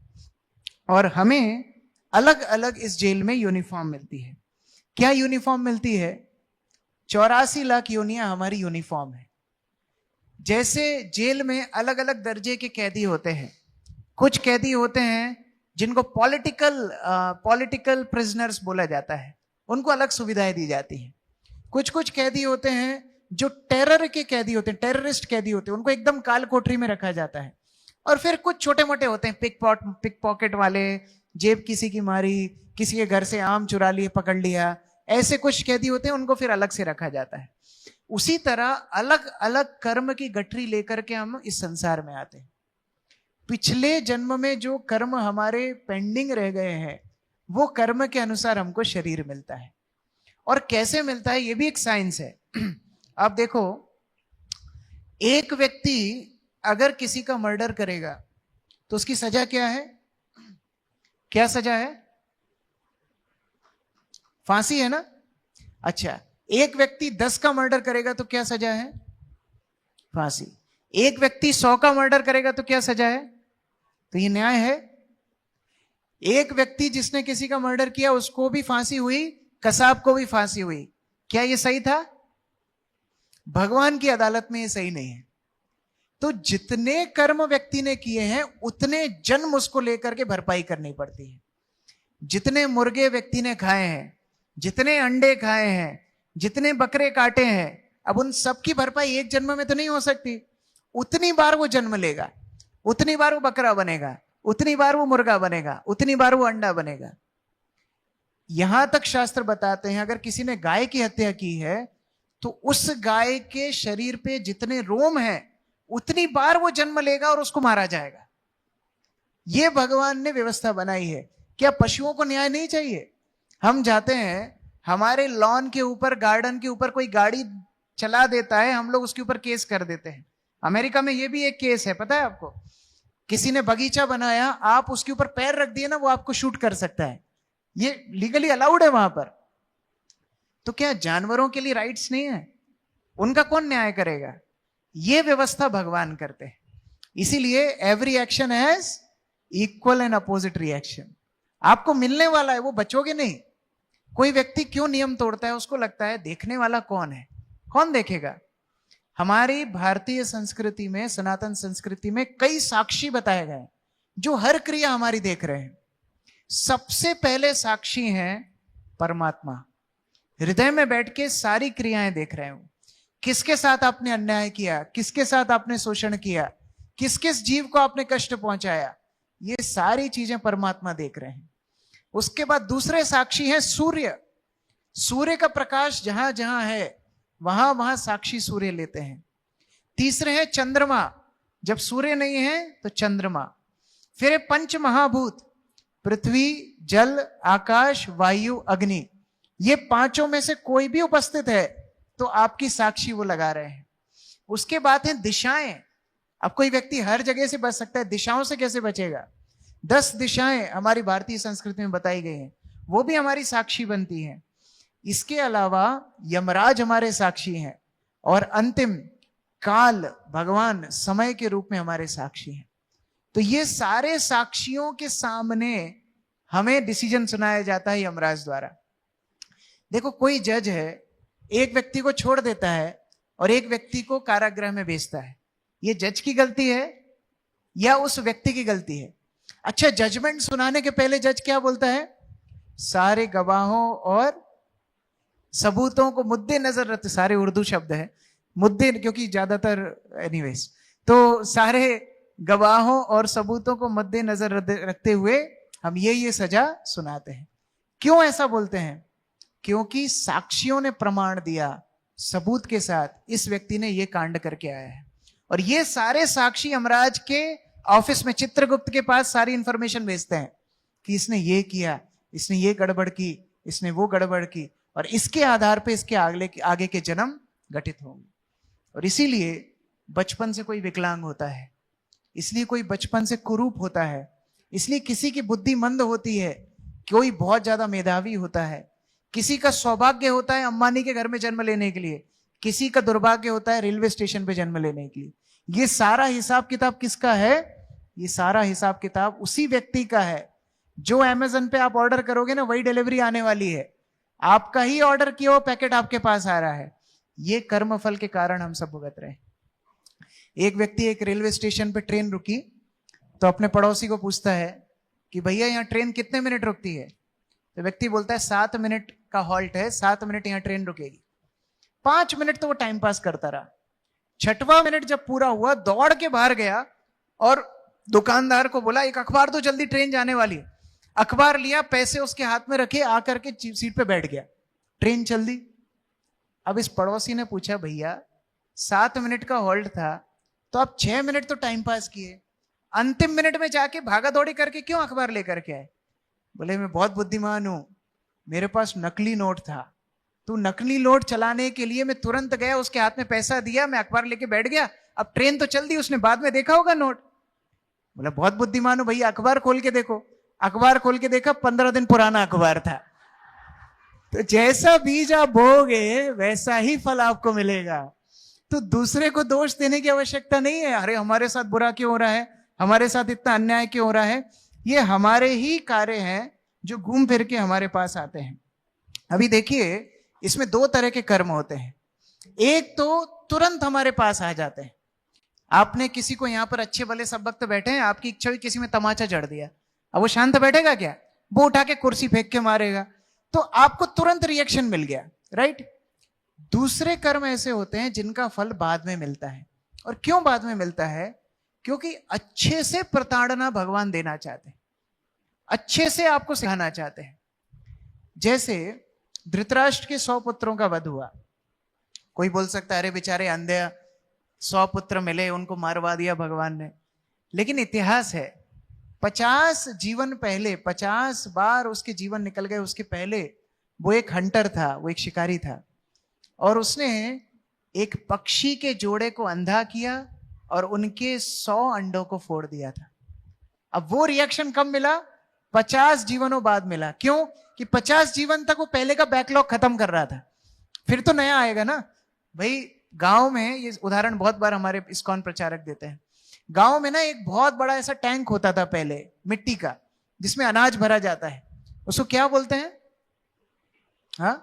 [SPEAKER 1] और हमें अलग अलग इस जेल में यूनिफॉर्म मिलती है। क्या यूनिफॉर्म मिलती है? 84 लाख योनियां हमारी यूनिफॉर्म है। जैसे जेल में अलग अलग दर्जे के कैदी होते हैं, कुछ कैदी होते हैं जिनको पॉलिटिकल प्रिजनर्स बोला जाता है, उनको अलग सुविधाएं दी जाती हैं। कुछ कुछ कैदी होते हैं जो टेरर के कैदी होते हैं, टेररिस्ट कैदी होते हैं, उनको एकदम काल कोठरी में रखा जाता है। और फिर कुछ छोटे मोटे होते हैं, पिक पॉकेट वाले, जेब किसी की मारी, किसी के घर से आम चुरा लिए पकड़ लिया, ऐसे कुछ कैदी होते हैं, उनको फिर अलग से रखा जाता है। उसी तरह अलग अलग कर्म की गठरी लेकर के हम इस संसार में आते हैं। पिछले जन्म में जो कर्म हमारे पेंडिंग रह गए हैं, वो कर्म के अनुसार हमको शरीर मिलता है। और कैसे मिलता है ये भी एक साइंस है। आप देखो, एक व्यक्ति अगर किसी का मर्डर करेगा तो उसकी सजा क्या है? क्या सजा है? फांसी है ना। अच्छा, एक व्यक्ति 10 का मर्डर करेगा तो क्या सजा है? फांसी। एक व्यक्ति 100 का मर्डर करेगा तो क्या सजा है? तो ये न्याय है? एक व्यक्ति जिसने किसी का मर्डर किया उसको भी फांसी हुई, कसाब को भी फांसी हुई, क्या ये सही था? भगवान की अदालत में ये सही नहीं है। तो जितने कर्म व्यक्ति ने किए हैं उतने जन्म उसको लेकर के भरपाई करनी पड़ती है। जितने मुर्गे व्यक्ति ने खाए हैं, जितने अंडे खाए हैं, जितने बकरे काटे हैं, अब उन सब की भरपाई एक जन्म में तो नहीं हो सकती। उतनी बार वो जन्म लेगा, उतनी बार वो बकरा बनेगा, उतनी बार वो मुर्गा बनेगा, उतनी बार वो अंडा बनेगा। यहां तक शास्त्र बताते हैं अगर किसी ने गाय की हत्या की है तो उस गाय के शरीर पे जितने रोम हैं उतनी बार वो जन्म लेगा और उसको मारा जाएगा। ये भगवान ने व्यवस्था बनाई है। क्या पशुओं को न्याय नहीं चाहिए? हम जाते हैं, हमारे लॉन के ऊपर, गार्डन के ऊपर कोई गाड़ी चला देता है, हम लोग उसके ऊपर केस कर देते हैं। अमेरिका में ये भी एक केस है, पता है आपको? किसी ने बगीचा बनाया, आप उसके ऊपर पैर रख दिए ना, वो आपको शूट कर सकता है। ये लीगली अलाउड है वहां पर। तो क्या जानवरों के लिए राइट्स नहीं है? उनका कौन न्याय करेगा? ये व्यवस्था भगवान करते हैं। इसीलिए every action has equal and opposite reaction. आपको मिलने वाला है, वो बचोगे नहीं। कोई व्यक्ति क्यों नियम तोड़ता है? उसको लगता है देखने वाला कौन है, कौन देखेगा। हमारी भारतीय संस्कृति में, सनातन संस्कृति में कई साक्षी बताए गए जो हर क्रिया हमारी देख रहे हैं। सबसे पहले साक्षी हैं परमात्मा। हृदय में बैठ के सारी क्रियाएं देख रहे हो। किसके साथ आपने अन्याय किया, किसके साथ आपने शोषण किया, किस किस जीव को आपने कष्ट पहुंचाया, ये सारी चीजें परमात्मा देख रहे हैं। उसके बाद दूसरे साक्षी हैं सूर्य। सूर्य का प्रकाश जहां जहां है वहां वहां साक्षी सूर्य लेते हैं। तीसरे हैं चंद्रमा। जब सूर्य नहीं है तो चंद्रमा। फिर पंच महाभूत, पृथ्वी, जल, आकाश, वायु, अग्नि। ये पांचों में से कोई भी उपस्थित है तो आपकी साक्षी वो लगा रहे हैं। उसके बाद है दिशाएं। अब कोई व्यक्ति हर जगह से बच सकता है, दिशाओं से कैसे बचेगा? 10 दिशाएं हमारी भारतीय संस्कृति में बताई गई हैं, वो भी हमारी साक्षी बनती हैं। इसके अलावा यमराज हमारे साक्षी हैं और अंतिम काल, भगवान समय के रूप में हमारे साक्षी हैं। तो ये सारे साक्षियों के सामने हमें डिसीजन सुनाया जाता है यमराज द्वारा। देखो, कोई जज है, एक व्यक्ति को छोड़ देता है और एक व्यक्ति को कारागृह में भेजता है। ये जज की गलती है या उस व्यक्ति की गलती है? अच्छा, जजमेंट सुनाने के पहले जज क्या बोलता है? सारे गवाहों और सबूतों को मुद्दे नजर रखते, सारे उर्दू शब्द है मुद्दे, क्योंकि ज्यादातर एनीवेज, तो सारे गवाहों और सबूतों को मद्दे नजर रखते हुए हम ये सजा सुनाते हैं। क्यों ऐसा बोलते हैं? क्योंकि साक्षियों ने प्रमाण दिया सबूत के साथ, इस व्यक्ति ने ये कांड करके आया है। और ये सारे साक्षी यमराज के ऑफिस में चित्रगुप्त के पास सारी इंफॉर्मेशन भेजते हैं कि इसने ये किया, इसने ये गड़बड़ की, इसने वो गड़बड़ की, और इसके आधार पे इसके आगे के जन्म घटित होंगे। और इसीलिए बचपन से कोई विकलांग होता है, इसलिए कोई बचपन से कुरूप होता है, इसलिए किसी की बुद्धि मंद होती है, कोई बहुत ज्यादा मेधावी होता है, किसी का सौभाग्य होता है अंबानी के घर में जन्म लेने के लिए, किसी का दुर्भाग्य होता है रेलवे स्टेशन पे जन्म लेने के लिए। ये सारा हिसाब किताब किसका है? ये सारा हिसाब किताब उसी व्यक्ति का है। जो अमेज़न पे आप ऑर्डर करोगे ना, वही डिलीवरी आने वाली है। आपका ही ऑर्डर किया हुआ पैकेट आपके पास आ रहा है। ये कर्म फल के कारण हम सब भुगत रहे हैं। एक व्यक्ति एक रेलवे स्टेशन पे ट्रेन रुकी तो अपने पड़ोसी को पूछता है कि भैया यहाँ ट्रेन कितने मिनट रुकती है? तो व्यक्ति बोलता है 7 मिनट का हॉल्ट है, 7 मिनट यहाँ ट्रेन रुकेगी। 5 मिनट तो वो टाइम पास करता रहा। 6वां मिनट जब पूरा हुआ, दौड़ के बाहर गया और दुकानदार को बोला एक अखबार दो, जल्दी ट्रेन जाने वाली है। अखबार लिया, पैसे उसके हाथ में रखे, आकर के सीट पे बैठ गया, ट्रेन चल दी। अब इस पड़ोसी ने पूछा, भैया 7 मिनट का हॉल्ट था तो आप 6 मिनट तो टाइम पास किए, अंतिम मिनट में जाके भागा दौड़ी करके क्यों अखबार लेकर के आए? बोले मैं बहुत बुद्धिमान हूं, मेरे पास नकली नोट था। तो नकली नोट चलाने के लिए मैं तुरंत गया, उसके हाथ में पैसा दिया, मैं अखबार लेके बैठ गया, अब ट्रेन तो चल दी, उसने बाद में देखा होगा नोट। बोला बहुत बुद्धिमान हूं भैया, अखबार खोल के देखो। अखबार खोल के देखा, 15 दिन पुराना अखबार था। तो जैसा बीज आप बोओगे वैसा ही फल आपको मिलेगा। तो दूसरे को दोष देने की आवश्यकता नहीं है, अरे हमारे साथ बुरा क्यों हो रहा है, हमारे साथ इतना अन्याय क्यों हो रहा है। ये हमारे ही कार्य हैं जो घूम फिर के हमारे पास आते हैं। अभी देखिए, इसमें दो तरह के कर्म होते हैं। एक तो तुरंत हमारे पास आ जाते हैं। आपने किसी को यहां पर अच्छे भले सब वक्त बैठे हैं, आपकी इच्छा हुई किसी में तमाचा जड़ दिया, अब वो शांत बैठेगा क्या? वो उठा के कुर्सी फेंक के मारेगा। तो आपको तुरंत रिएक्शन मिल गया, राइट। दूसरे कर्म ऐसे होते हैं जिनका फल बाद में मिलता है। और क्यों बाद में मिलता है? क्योंकि अच्छे से प्रताड़ना भगवान देना चाहते हैं, अच्छे से आपको सिखाना चाहते हैं। जैसे धृतराष्ट्र के 100 पुत्रों का वध हुआ। कोई बोल सकता है अरे बेचारे अंधे, 100 पुत्र मिले, उनको मारवा दिया भगवान ने। लेकिन इतिहास है, 50 जीवन पहले, 50 बार उसके जीवन निकल गए उसके पहले वो एक हंटर था, वो एक शिकारी था, और उसने एक पक्षी के जोड़े को अंधा किया और उनके 100 अंडों को फोड़ दिया था। अब वो रिएक्शन कब मिला? 50 जीवनों बाद मिला। क्यों? कि 50 जीवन तक वो पहले का बैकलॉग खत्म कर रहा था, फिर तो नया आएगा ना भाई। गांव में, ये उदाहरण बहुत बार हमारे इस्कॉन प्रचारक देते हैं, गांव में ना एक बहुत बड़ा ऐसा टैंक होता था पहले मिट्टी का, जिसमें अनाज भरा जाता है। उसको क्या बोलते हैं? हाँ,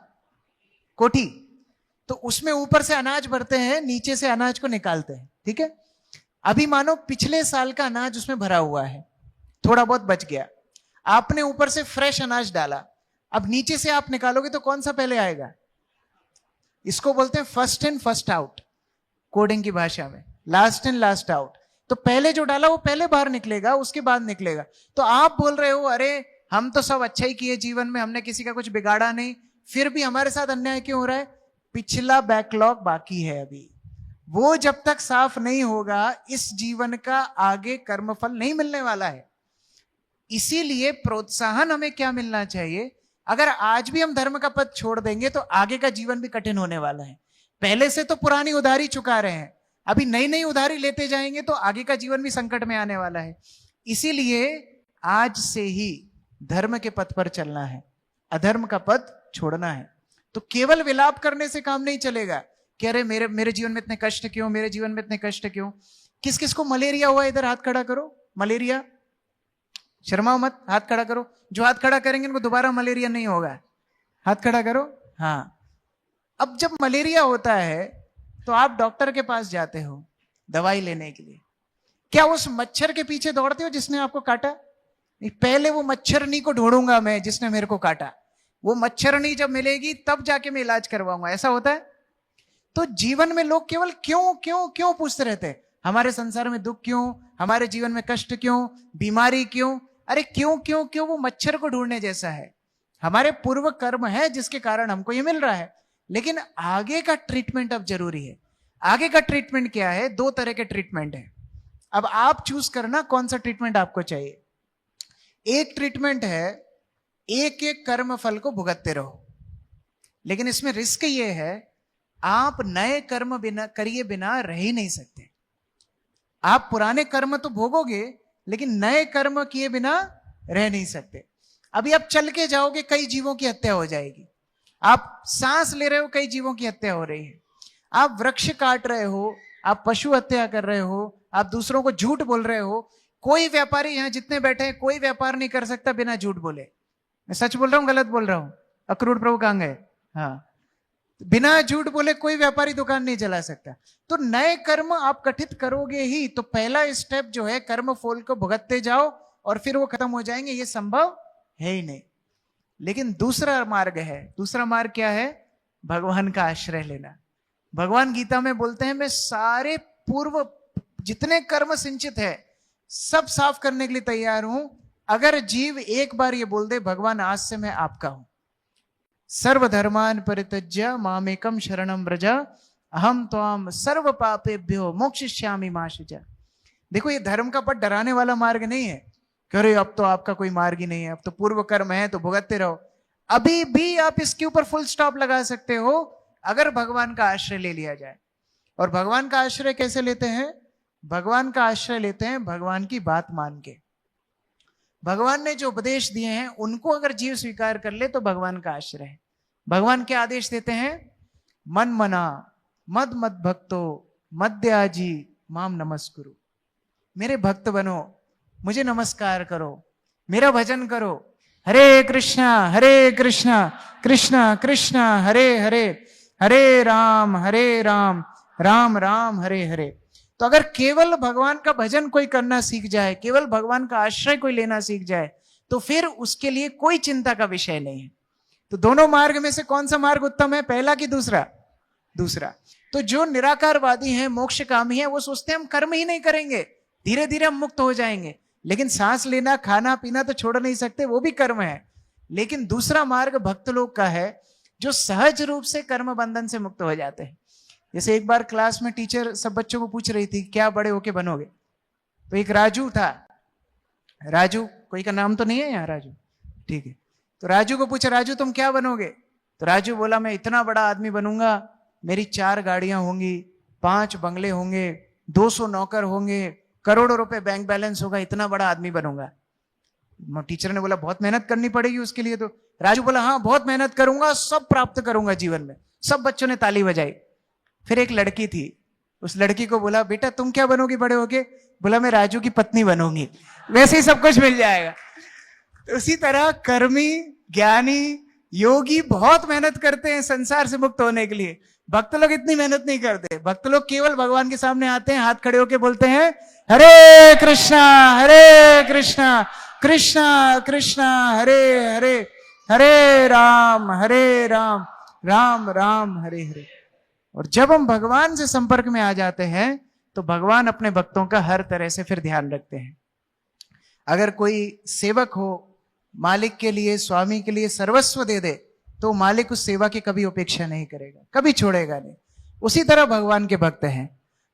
[SPEAKER 1] कोठी। तो उसमें ऊपर से अनाज भरते हैं, नीचे से अनाज को निकालते हैं, ठीक है। अभी मानो पिछले साल का अनाज उसमें भरा हुआ है, थोड़ा बहुत बच गया, आपने ऊपर से फ्रेश अनाज डाला, अब नीचे से आप निकालोगे तो कौन सा पहले आएगा? इसको बोलते हैं first in first out, coding की भाषा में लास्ट इन लास्ट आउट। तो पहले जो डाला वो पहले बाहर निकलेगा, उसके बाद निकलेगा। तो आप बोल रहे हो अरे हम तो सब अच्छा ही किए जीवन में, हमने किसी का कुछ बिगाड़ा नहीं, फिर भी हमारे साथ अन्याय क्यों हो रहा है? पिछला बैकलॉग बाकी है अभी, वो जब तक साफ नहीं होगा इस जीवन का आगे कर्मफल नहीं मिलने वाला है। इसीलिए प्रोत्साहन हमें क्या मिलना चाहिए? अगर आज भी हम धर्म का पथ छोड़ देंगे तो आगे का जीवन भी कठिन होने वाला है। पहले से तो पुरानी उधारी चुका रहे हैं, अभी नई नई उधारी लेते जाएंगे तो आगे का जीवन भी संकट में आने वाला है। इसीलिए आज से ही धर्म के पथ पर चलना है, अधर्म का पथ छोड़ना है। तो केवल विलाप करने से काम नहीं चलेगा कि अरे मेरे जीवन में इतने कष्ट क्यों, मेरे जीवन में इतने कष्ट क्यों। किस किस को मलेरिया हुआ इधर हाथ खड़ा करो। मलेरिया, शर्माओ मत, हाथ खड़ा करो। जो हाथ खड़ा करेंगे उनको दोबारा मलेरिया नहीं होगा, हाथ खड़ा करो। हाँ, अब जब मलेरिया होता है तो आप डॉक्टर के पास जाते हो दवाई लेने के लिए, क्या उस मच्छर के पीछे दौड़ते हो जिसने आपको काटा? पहले वो मच्छरनी को ढूंढूंगा मैं जिसने मेरे को काटा, वो मच्छरनी जब मिलेगी तब जाके मैं इलाज करवाऊंगा, ऐसा होता है। तो जीवन में लोग केवल क्यों क्यों क्यों पूछते रहते हैं, हमारे संसार में दुख क्यों, हमारे जीवन में कष्ट क्यों, बीमारी क्यों। अरे क्यों क्यों क्यों, वो मच्छर को ढूंढने जैसा है। हमारे पूर्व कर्म है जिसके कारण हमको ये मिल रहा है, लेकिन आगे का ट्रीटमेंट अब जरूरी है। आगे का ट्रीटमेंट क्या है? 2 तरह के ट्रीटमेंट है। अब आप चूज करना कौन सा ट्रीटमेंट आपको चाहिए। एक ट्रीटमेंट है एक एक कर्म फल को भुगतते रहो, लेकिन इसमें रिस्क ये है आप नए कर्म बिना करिए बिना रह ही नहीं सकते। आप पुराने कर्म तो भोगोगे लेकिन नए कर्म किए बिना रह नहीं सकते। अभी आप चल के जाओगे, कई जीवों की हत्या हो जाएगी। आप सांस ले रहे हो, कई जीवों की हत्या हो रही है। आप वृक्ष काट रहे हो, आप पशु हत्या कर रहे हो, आप दूसरों को झूठ बोल रहे हो। कोई व्यापारी यहां जितने बैठे हैं, कोई व्यापार नहीं कर सकता बिना झूठ बोले। मैं सच बोल रहा हूं, गलत बोल रहा हूं? अक्रूर प्रभु कहां गए? हाँ, बिना झूठ बोले कोई व्यापारी दुकान नहीं चला सकता। तो नए कर्म आप गठित करोगे ही, तो पहला स्टेप जो है कर्म फल को भुगतते जाओ और फिर वो खत्म हो जाएंगे, ये संभव है ही नहीं। लेकिन दूसरा मार्ग है। दूसरा मार्ग क्या है? भगवान का आश्रय लेना। भगवान गीता में बोलते हैं मैं सारे पूर्व जितने कर्म सिंचित है सब साफ करने के लिए तैयार हूं, अगर जीव एक बार ये बोल दे भगवान आज से मैं आपका हूं। सर्वधर्मान परित्यज्य मामेकम शरणम व्रज अहम त्वाम सर्व पापेभ्यो मोक्षयिष्यामि मा शुचा। देखो, ये धर्म का पथ डराने वाला मार्ग नहीं है कि अरे अब तो आपका कोई मार्ग ही नहीं है, अब तो पूर्व कर्म है तो भुगतते रहो। अभी भी आप इसके ऊपर फुल स्टॉप लगा सकते हो अगर भगवान का आश्रय ले लिया जाए। और भगवान का आश्रय कैसे लेते हैं? भगवान का आश्रय लेते हैं भगवान की बात मान के। भगवान ने जो उपदेश दिए हैं उनको अगर जीव स्वीकार कर ले तो भगवान का आश्रय है। भगवान क्या आदेश देते हैं? मन मना मद मद भक्तो मद्याजी माम नमस्कुरु। मेरे भक्त बनो, मुझे नमस्कार करो, मेरा भजन करो। हरे कृष्णा कृष्णा कृष्णा हरे हरे, हरे राम राम राम हरे हरे। तो अगर केवल भगवान का भजन कोई करना सीख जाए, केवल भगवान का आश्रय कोई लेना सीख जाए, तो फिर उसके लिए कोई चिंता का विषय नहीं है। तो दोनों मार्ग में से कौन सा मार्ग उत्तम है, पहला कि दूसरा? दूसरा। तो जो निराकारवादी हैं, मोक्षकामी हैं, वो सोचते हैं हम कर्म ही नहीं करेंगे, धीरे धीरे हम मुक्त हो जाएंगे। लेकिन सांस लेना, खाना पीना तो छोड़ नहीं सकते, वो भी कर्म है। लेकिन दूसरा मार्ग भक्त लोग का है, जो सहज रूप से कर्म बंधन से मुक्त हो जाते हैं। जैसे एक बार क्लास में टीचर सब बच्चों को पूछ रही थी क्या बड़े होके बनोगे, तो एक राजू था, राजू, कोई का नाम तो नहीं है यहाँ राजू, ठीक है। तो राजू को पूछा, राजू तुम क्या बनोगे? तो राजू बोला मैं इतना बड़ा आदमी बनूंगा, मेरी 4 गाड़ियां होंगी, 5 बंगले होंगे, 200 नौकर होंगे, करोड़ों रुपए बैंक बैलेंस होगा, इतना बड़ा आदमी बनूंगा। टीचर ने बोला बहुत मेहनत करनी पड़ेगी उसके लिए। तो राजू बोला हाँ बहुत मेहनत करूंगा, सब प्राप्त करूंगा जीवन में। सब बच्चों ने ताली बजाई। फिर एक लड़की थी, उस लड़की को बोला बेटा तुम क्या बनोगी बड़े होके? बोला मैं राजू की पत्नी बनूंगी, वैसे ही सब कुछ मिल जाएगा। उसी तरह कर्मी, ज्ञानी, योगी बहुत मेहनत करते हैं संसार से मुक्त होने के लिए। भक्त लोग इतनी मेहनत नहीं करते। भक्त लोग केवल भगवान के सामने आते हैं, हाथ खड़े होके बोलते हैं हरे कृष्णा कृष्णा कृष्णा हरे हरे, हरे राम राम राम हरे हरे। और जब हम भगवान से संपर्क में आ जाते हैं तो भगवान अपने भक्तों का हर तरह से फिर ध्यान रखते हैं। अगर कोई सेवक हो, मालिक के लिए, स्वामी के लिए सर्वस्व दे दे, तो मालिक उस सेवा की कभी उपेक्षा नहीं करेगा, कभी छोड़ेगा नहीं। उसी तरह भगवान के भक्त हैं।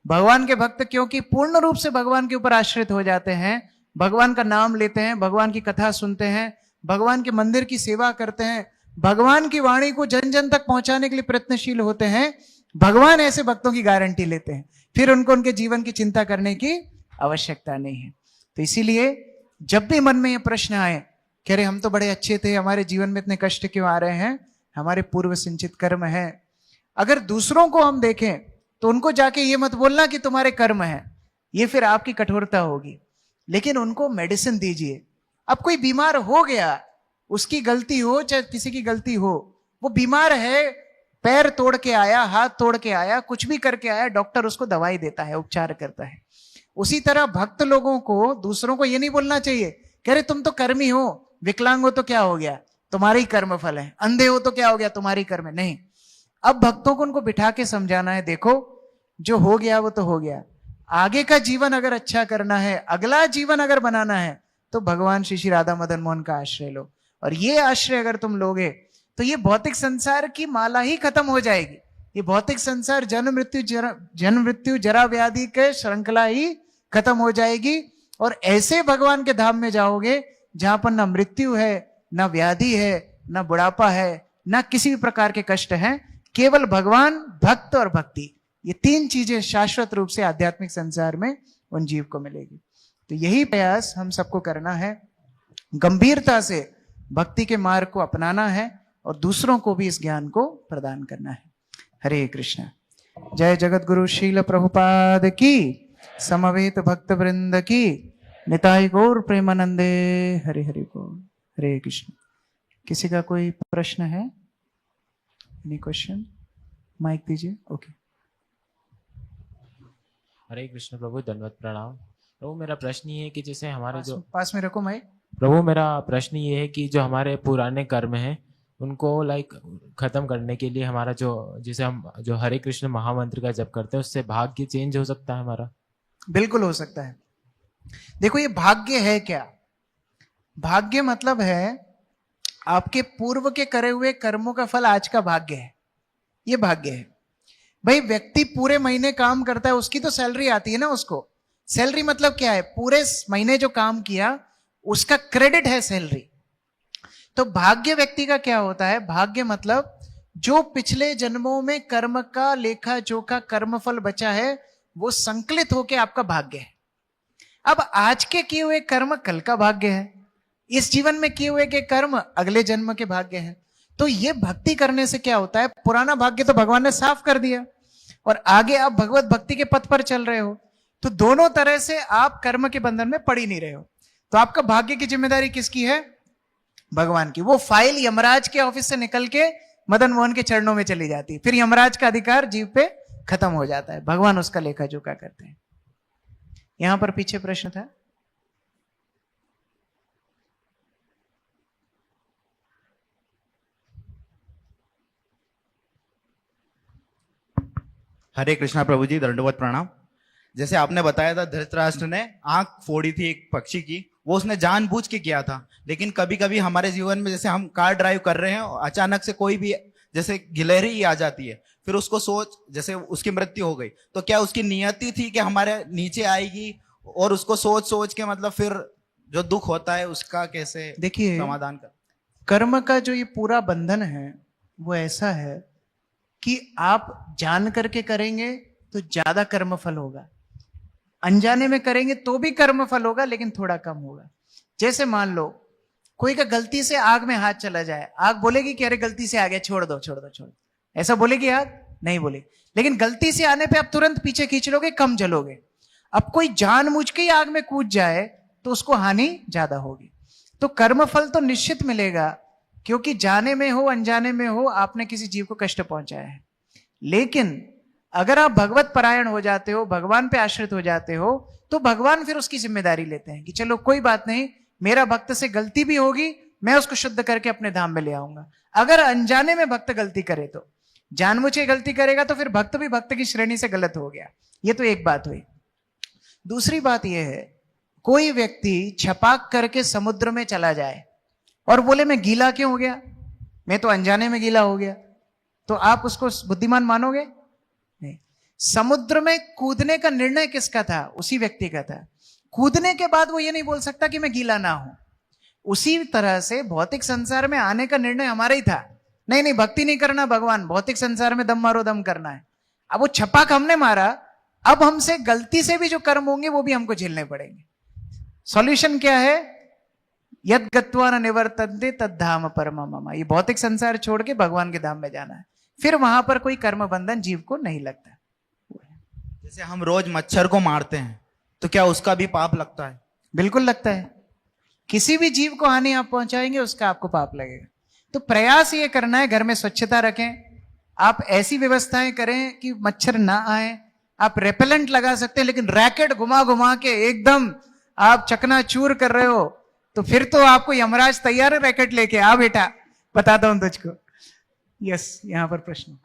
[SPEAKER 1] भगवान के भक्त क्योंकि पूर्ण रूप से भगवान के ऊपर आश्रित हो जाते हैं, भगवान का नाम लेते हैं, भगवान की कथा सुनते हैं, भगवान के मंदिर की सेवा करते हैं, भगवान की वाणी को जन जन तक पहुंचाने के लिए प्रयत्नशील होते हैं, भगवान ऐसे भक्तों की गारंटी लेते हैं। फिर उनको उनके जीवन की चिंता करने की आवश्यकता नहीं है। तो इसीलिए जब भी मन में ये प्रश्न आए कि अरे हम तो बड़े अच्छे थे, हमारे जीवन में इतने कष्ट क्यों आ रहे हैं, हमारे पूर्व संचित कर्म है। अगर दूसरों को हम देखें तो उनको जाके ये मत बोलना कि तुम्हारे कर्म है, ये फिर आपकी कठोरता होगी। लेकिन उनको मेडिसिन दीजिए। अब कोई बीमार हो गया, उसकी गलती हो चाहे किसी की गलती हो, वो बीमार है, पैर तोड़ के आया, हाथ तोड़ के आया, कुछ भी करके आया, डॉक्टर उसको दवाई देता है, उपचार करता है। उसी तरह भक्त लोगों को, दूसरों को ये नहीं बोलना चाहिए कह रहे तुम तो कर्मी हो, विकलांग हो तो क्या हो गया, तुम्हारे ही कर्म फल है, अंधे हो तो क्या हो गया, तुम्हारी कर्म है। नहीं, अब भक्तों को उनको बिठा के समझाना है, देखो जो हो गया वो तो हो गया, आगे का जीवन अगर अच्छा करना है, अगला जीवन अगर बनाना है, तो भगवान श्री श्री राधा मदन मोहन का आश्रय लो। और ये आश्रय अगर तुम लोगे तो ये भौतिक संसार की माला ही खत्म हो जाएगी। ये भौतिक संसार जन्म मृत्यु जरा व्याधि के श्रृंखला ही खत्म हो जाएगी। और ऐसे भगवान के धाम में जाओगे जहां पर ना मृत्यु है, ना व्याधि है, ना बुढ़ापा है, ना किसी भी प्रकार के कष्ट हैं। केवल भगवान, भक्त और भक्ति, ये 3 चीजें शाश्वत रूप से आध्यात्मिक संसार में उन जीव को मिलेगी। तो यही प्रयास हम सबको करना है, गंभीरता से भक्ति के मार्ग को अपनाना है और दूसरों को भी इस ज्ञान को प्रदान करना है। हरे कृष्णा। जय जगत गुरु शील प्रभुपाद की, समवेत भक्त वृंद की, निताई गौर प्रेमानंदे। हरे हरे बोल। हरे कृष्ण। किसी का कोई प्रश्न है? Any question? माइक दीजिए। ओके।
[SPEAKER 2] हरे कृष्ण प्रभु, धन्यवाद, प्रणाम प्रभु। मेरा प्रश्न ये है कि जैसे हमारे जो
[SPEAKER 1] पास में रखो माइक।
[SPEAKER 2] प्रभु, मेरा प्रश्न ये है कि जो हमारे पुराने कर्म हैं उनको खत्म करने के लिए हमारा जो, जैसे हम जो हरे कृष्ण महामंत्र का जप करते हैं, उससे भाग्य चेंज हो सकता है हमारा?
[SPEAKER 1] बिल्कुल हो सकता है। देखो ये भाग्य है क्या? भाग्य मतलब है आपके पूर्व के करे हुए कर्मों का फल आज का भाग्य है, ये भाग्य है। भाई व्यक्ति पूरे महीने काम करता है, उसकी तो सैलरी आती है ना उसको। सैलरी मतलब क्या है? पूरे महीने जो काम किया उसका क्रेडिट है सैलरी। तो भाग्य व्यक्ति का क्या होता है? भाग्य मतलब जो पिछले जन्मों में कर्म का लेखा जोखा कर्म फल बचा है वो संकलित होकर आपका भाग्य है। अब आज के किए हुए कर्म कल का भाग्य है, इस जीवन में किए हुए के कर्म अगले जन्म के भाग्य है। तो ये भक्ति करने से क्या होता है, पुराना भाग्य तो भगवान ने साफ कर दिया और आगे आप भगवत भक्ति के पथ पर चल रहे हो, तो दोनों तरह से आप कर्म के बंधन में पड़ ही नहीं रहे हो। तो आपका भाग्य की जिम्मेदारी किसकी है? भगवान की। वो फाइल यमराज के ऑफिस से निकल के मदन मोहन के चरणों में चली जाती है, फिर यमराज का अधिकार जीव पे खत्म हो जाता है, भगवान उसका लेखा जोखा करते हैं। यहां पर पीछे प्रश्न था।
[SPEAKER 3] हरे कृष्णा प्रभु जी, दंडवत प्रणाम। जैसे आपने बताया था धृतराष्ट्र ने आंख फोड़ी थी एक पक्षी की, वो उसने जानबूझ के किया था। लेकिन कभी कभी हमारे जीवन में जैसे हम कार ड्राइव कर रहे हैं, अचानक से कोई भी जैसे गिलहरी ही आ जाती है, फिर उसको सोच जैसे उसकी मृत्यु हो गई, तो क्या उसकी नियति थी कि हमारे नीचे आएगी? और उसको सोच सोच के मतलब फिर जो दुख होता है उसका कैसे
[SPEAKER 1] देखिए,
[SPEAKER 3] समाधान कर?
[SPEAKER 1] कर्म का जो ये पूरा बंधन है वो ऐसा है कि आप जान करके करेंगे तो ज्यादा कर्मफल होगा, अनजाने में करेंगे तो भी कर्मफल होगा लेकिन थोड़ा कम होगा। जैसे मान लो कोई का गलती से आग में हाथ चला जाए, आग बोलेगी कि अरे गलती से आ गया, छोड़ दो छोड़ दो छोड़ दो, ऐसा बोलेगी आग? नहीं बोलेगी। लेकिन गलती से आने पे आप तुरंत पीछे खींच लोगे, कम जलोगे। अब कोई जानबूझ के ही आग में कूद जाए तो उसको हानि ज्यादा होगी। तो कर्मफल तो निश्चित मिलेगा, क्योंकि जाने में हो अनजाने में हो आपने किसी जीव को कष्ट पहुंचाया है। लेकिन अगर आप भगवत परायण हो जाते हो, भगवान पे आश्रित हो जाते हो, तो भगवान फिर उसकी जिम्मेदारी लेते हैं कि चलो कोई बात नहीं, मेरा भक्त से गलती भी होगी, मैं उसको शुद्ध करके अपने धाम में ले आऊंगा। अगर अनजाने में भक्त गलती करे, तो जानबूझ के गलती करेगा तो फिर भक्त भी भक्त की श्रेणी से गलत हो गया। ये तो एक बात हुई। दूसरी बात यह है, कोई व्यक्ति छपाक करके समुद्र में चला जाए और बोले मैं गीला क्यों हो गया, मैं तो अनजाने में गीला हो गया, तो आप उसको बुद्धिमान मानोगे? नहीं। समुद्र में कूदने का निर्णय किसका था? उसी व्यक्ति का था। कूदने के बाद वो ये नहीं बोल सकता कि मैं गीला ना हूं। उसी तरह से भौतिक संसार में आने का निर्णय हमारा ही था। नहीं नहीं, भक्ति नहीं करना भगवान, भौतिक संसार में दम मारो दम करना है। अब वो छपाक हमने मारा, अब हमसे गलती से भी जो कर्म होंगे वो भी हमको झेलने पड़ेंगे। सॉल्यूशन क्या है? यद गत्वा न निवर्तन्ते तद्धाम परमम मम। ये भौतिक संसार छोड़ के भगवान के धाम में जाना है, फिर वहां पर कोई कर्म बंधन जीव को नहीं लगता।
[SPEAKER 3] जैसे हम रोज मच्छर को मारते हैं तो क्या उसका भी पाप लगता है?
[SPEAKER 1] बिल्कुल लगता है। किसी भी जीव को हानि आप पहुंचाएंगे उसका आपको पाप लगेगा। तो प्रयास ये करना है, घर में स्वच्छता रखें, आप ऐसी व्यवस्थाएं करें कि मच्छर ना आए। आप रेपेलेंट लगा सकते हैं, लेकिन रैकेट घुमा घुमा के एकदम आप चकनाचूर कर रहे हो तो फिर तो आपको यमराज तैयार है रैकेट लेके, आ बेटा बताता हूं तुझको। यस, यहां पर प्रश्न।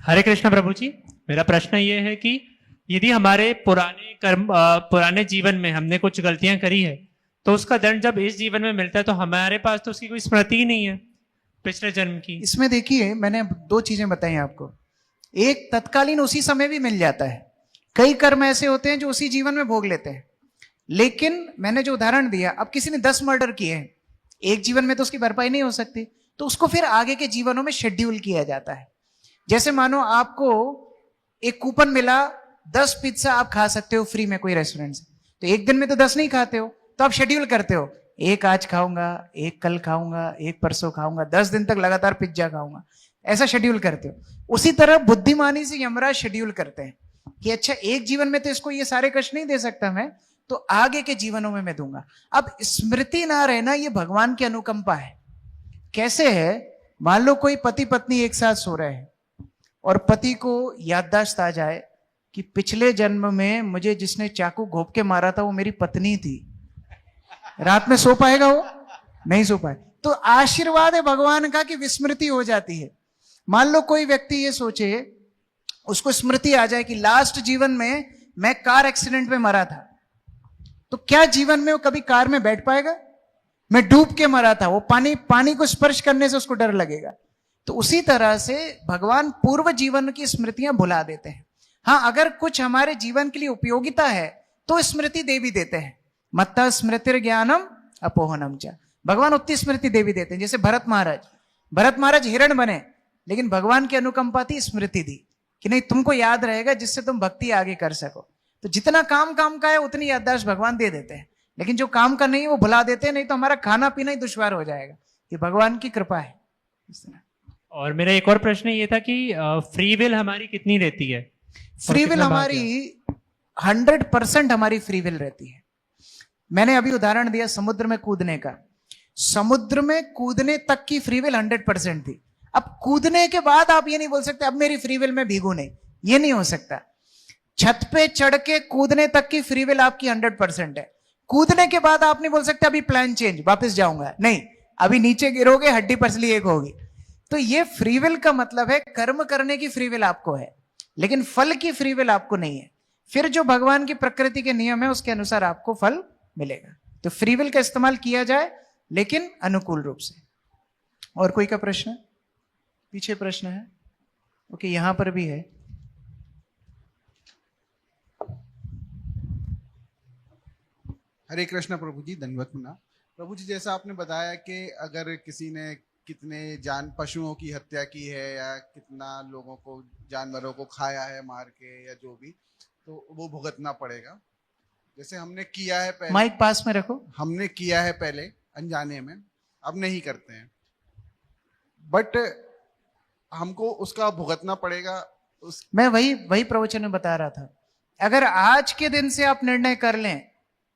[SPEAKER 4] हरे कृष्ण प्रभु जी, मेरा प्रश्न ये है कि यदि हमारे पुराने जीवन में हमने कुछ गलतियां करी है, तो उसका दंड जब इस जीवन में मिलता है तो हमारे पास तो उसकी कोई स्मृति ही नहीं है पिछले जन्म की।
[SPEAKER 1] इसमें देखिए, मैंने दो चीजें बताई आपको। एक, तत्कालीन उसी समय भी मिल जाता है। कई कर्म ऐसे होते हैं जो उसी जीवन में भोग लेते हैं। लेकिन मैंने जो उदाहरण दिया, अब किसी ने 10 मर्डर किए हैं, एक जीवन में तो उसकी भरपाई नहीं हो सकती, तो उसको फिर आगे के जीवनों में शेड्यूल किया जाता है। जैसे मानो आपको एक कूपन मिला, 10 पिज्जा आप खा सकते हो फ्री में कोई रेस्टोरेंट से, तो एक दिन में तो 10 नहीं खाते हो, तो आप शेड्यूल करते हो, एक आज खाऊंगा, एक कल खाऊंगा, एक परसों खाऊंगा, 10 दिन तक लगातार पिज्जा खाऊंगा, ऐसा शेड्यूल करते हो। उसी तरह बुद्धिमानी से यमराज शेड्यूल करते हैं कि अच्छा एक जीवन में तो इसको ये सारे कष्ट नहीं दे सकता मैं, तो आगे के जीवनों में मैं दूंगा। अब स्मृति ना रहना ये भगवान की अनुकंपा है। कैसे है? मान लो कोई पति पत्नी एक साथ सो रहे हैं और पति को याददाश्त आ जाए कि पिछले जन्म में मुझे जिसने चाकू घोंप के मारा था वो मेरी पत्नी थी। रात में सो पाएगा वो? नहीं सो पाए। तो आशीर्वाद है भगवान का कि विस्मृति हो जाती है। मान लो कोई व्यक्ति ये सोचे, उसको स्मृति आ जाए कि लास्ट जीवन में मैं कार एक्सीडेंट में मरा था, तो क्या जीवन में वो कभी कार में बैठ पाएगा? मैं डूब के मरा था, वो पानी को स्पर्श करने से उसको डर लगेगा। तो उसी तरह से भगवान पूर्व जीवन की स्मृतियां भुला देते हैं। हाँ, अगर कुछ हमारे जीवन के लिए उपयोगिता है तो स्मृति दे भी देते हैं। मत्ता स्मृतिर ज्ञानम अपोहनम च। भगवान उतनी स्मृति दे भी देते हैं। जैसे भरत महाराज हिरण बने, लेकिन भगवान की अनुकंपा थी, स्मृति दी कि नहीं तुमको याद रहेगा, जिससे तुम भक्ति आगे कर सको। तो जितना काम का है उतनी याददाश्त भगवान दे देते हैं। लेकिन जो काम का नहीं है वो भुला देते हैं, नहीं तो हमारा खाना पीना ही दुश्वार हो जाएगा। ये भगवान की कृपा है इस तरह।
[SPEAKER 4] और मेरा एक और प्रश्न ये था कि फ्री विल हमारी कितनी रहती है?
[SPEAKER 1] फ्री
[SPEAKER 4] और
[SPEAKER 1] विल
[SPEAKER 4] कितना भाग्य?
[SPEAKER 1] हमारी 100% हमारी फ्री विल रहती है। मैंने अभी उदाहरण दिया समुद्र में कूदने का। समुद्र में कूदने तक की फ्री विल 100% थी। अब कूदने के बाद आप ये नहीं बोल सकते अब मेरी फ्री विल में भीगू नहीं, ये नहीं हो सकता। छत पे चढ़ के कूदने तक की फ्री विल आपकी 100% है। कूदने के बाद आप नहीं बोल सकते अभी प्लान चेंज, वापस जाऊंगा, नहीं, अभी नीचे गिरोगे हड्डी पसली एक होगी। तो ये फ्री विल का मतलब है कर्म करने की फ्री विल आपको है, लेकिन फल की फ्री विल आपको नहीं है। फिर जो भगवान की प्रकृति के नियम है उसके अनुसार आपको फल मिलेगा। तो फ्री विल का इस्तेमाल किया जाए, लेकिन अनुकूल रूप से। और कोई का प्रश्न? पीछे प्रश्न है? ओके, यहां पर भी है।
[SPEAKER 5] हरे कृष्ण प्रभु जी, दंडवत प्रणाम। प्रभु जी, जैसा आपने बताया कि अगर किसी ने कितने पशुओं की हत्या की है या कितना लोगों को, जानवरों को खाया है मार के या जो भी, तो वो भुगतना पड़ेगा। जैसे हमने किया है पहले,
[SPEAKER 1] माइक पास में रखो।
[SPEAKER 5] हमने किया है पहले अनजाने में, अब नहीं करते हैं, बट हमको उसका भुगतना पड़ेगा।
[SPEAKER 1] मैं वही प्रवचन में बता रहा था। अगर आज के दिन से आप निर्णय कर लें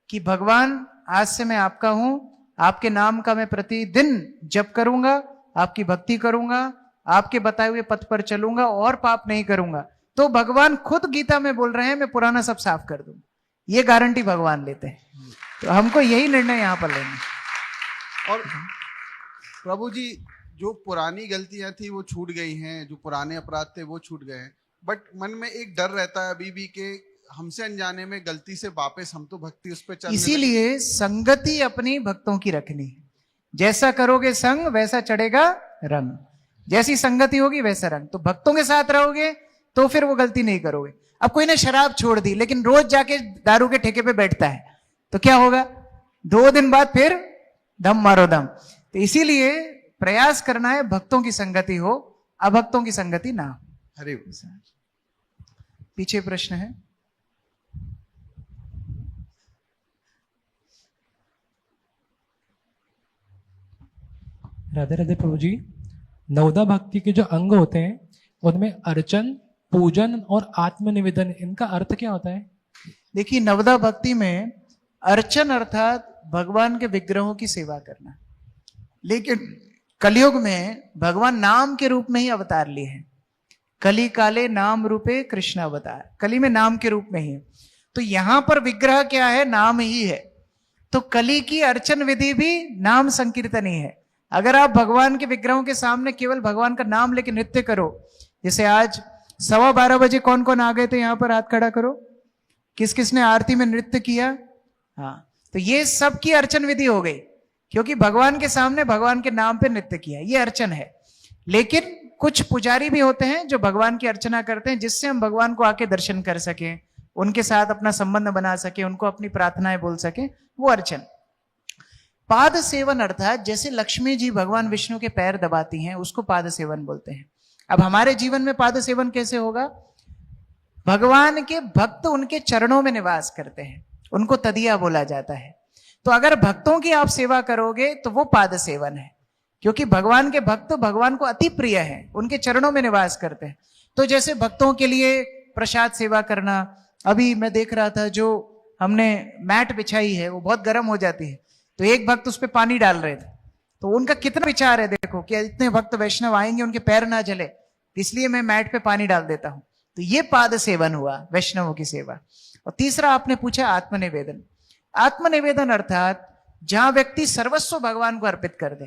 [SPEAKER 1] कि भगवान आज से मैं आपका हूं, आपके नाम का मैं प्रतिदिन जप करूंगा, आपकी भक्ति करूंगा, आपके बताए हुए पथ पर चलूंगा और पाप नहीं करूंगा, तो भगवान खुद गीता में बोल रहे हैं मैं पुराना सब साफ कर दूंगा। ये गारंटी भगवान लेते हैं। तो हमको यही निर्णय यहां पर लेना।
[SPEAKER 5] और प्रभु जी, जो पुरानी गलतियां थी वो छूट गई हैं, जो पुराने अपराध थे वो छूट गए हैं, बट मन में एक डर रहता है अभी भी कि हमसे अनजाने में गलती से वापस हम तो भक्ति उस पर चलने
[SPEAKER 1] इसीलिए संगति अपनी भक्तों की रखनी। जैसा करोगे संग वैसा चढ़ेगा रंग, जैसी संगति होगी वैसा रंग। तो भक्तों के साथ रहोगे तो फिर वो गलती नहीं करोगे। अब कोई ने शराब छोड़ दी लेकिन रोज जाके दारू के ठेके पे बैठता है, तो क्या होगा? 2 दिन बाद फिर दम मारो दम। तो इसीलिए प्रयास करना है भक्तों की संगति हो, अभक्तों की संगति ना हो।
[SPEAKER 5] हरे
[SPEAKER 1] पीछे प्रश्न है?
[SPEAKER 6] राधे राधे प्रभु जी। नवदा भक्ति के जो अंग होते हैं उनमें अर्चन, पूजन और आत्मनिवेदन, इनका अर्थ क्या होता है?
[SPEAKER 1] देखिए, नवदा भक्ति में अर्चन अर्थात भगवान के विग्रहों की सेवा करना, लेकिन कलयुग में भगवान नाम के रूप में ही अवतार लिए हैं। कली काले नाम रूपे कृष्ण अवतार, कली में नाम के रूप में ही है। तो यहां पर विग्रह क्या है? नाम ही है। तो कली की अर्चन विधि भी नाम संकीर्तन ही है। अगर आप भगवान के विग्रहों के सामने केवल भगवान का नाम लेके नृत्य करो, जैसे आज 12:15 बजे कौन कौन आ गए थे यहां पर? हाथ खड़ा करो। किस किस ने आरती में नृत्य किया? हाँ, तो ये सब की अर्चन विधि हो गई, क्योंकि भगवान के सामने भगवान के नाम पे नृत्य किया, ये अर्चन है। लेकिन कुछ पुजारी भी होते हैं जो भगवान की अर्चना करते हैं, जिससे हम भगवान को आके दर्शन कर सकें, उनके साथ अपना संबंध बना सके, उनको अपनी प्रार्थनाएं बोल सके, वो अर्चन। पाद सेवन अर्थात जैसे लक्ष्मी जी भगवान विष्णु के पैर दबाती हैं, उसको पाद सेवन बोलते हैं। अब हमारे जीवन में पाद सेवन कैसे होगा? भगवान के भक्त उनके चरणों में निवास करते हैं, उनको तदिया बोला जाता है। तो अगर भक्तों की आप सेवा करोगे तो वो पाद सेवन है, क्योंकि भगवान के भक्त भगवान को अति प्रिय हैं, उनके चरणों में निवास करते हैं। तो जैसे भक्तों के लिए प्रसाद सेवा करना, अभी मैं देख रहा था जो हमने मैट बिछाई है वो बहुत गर्म हो जाती है, तो एक भक्त उस पर पानी डाल रहे थे, तो उनका कितना विचार है, देखो कि इतने भक्त वैष्णव आएंगे उनके पैर ना जले, इसलिए मैं मैट पे पानी डाल देता हूं। तो ये पाद सेवन हुआ, वैष्णवों की सेवा। और तीसरा आपने पूछा आत्मनिवेदन। आत्मनिवेदन अर्थात जहां व्यक्ति सर्वस्व भगवान को अर्पित कर दे।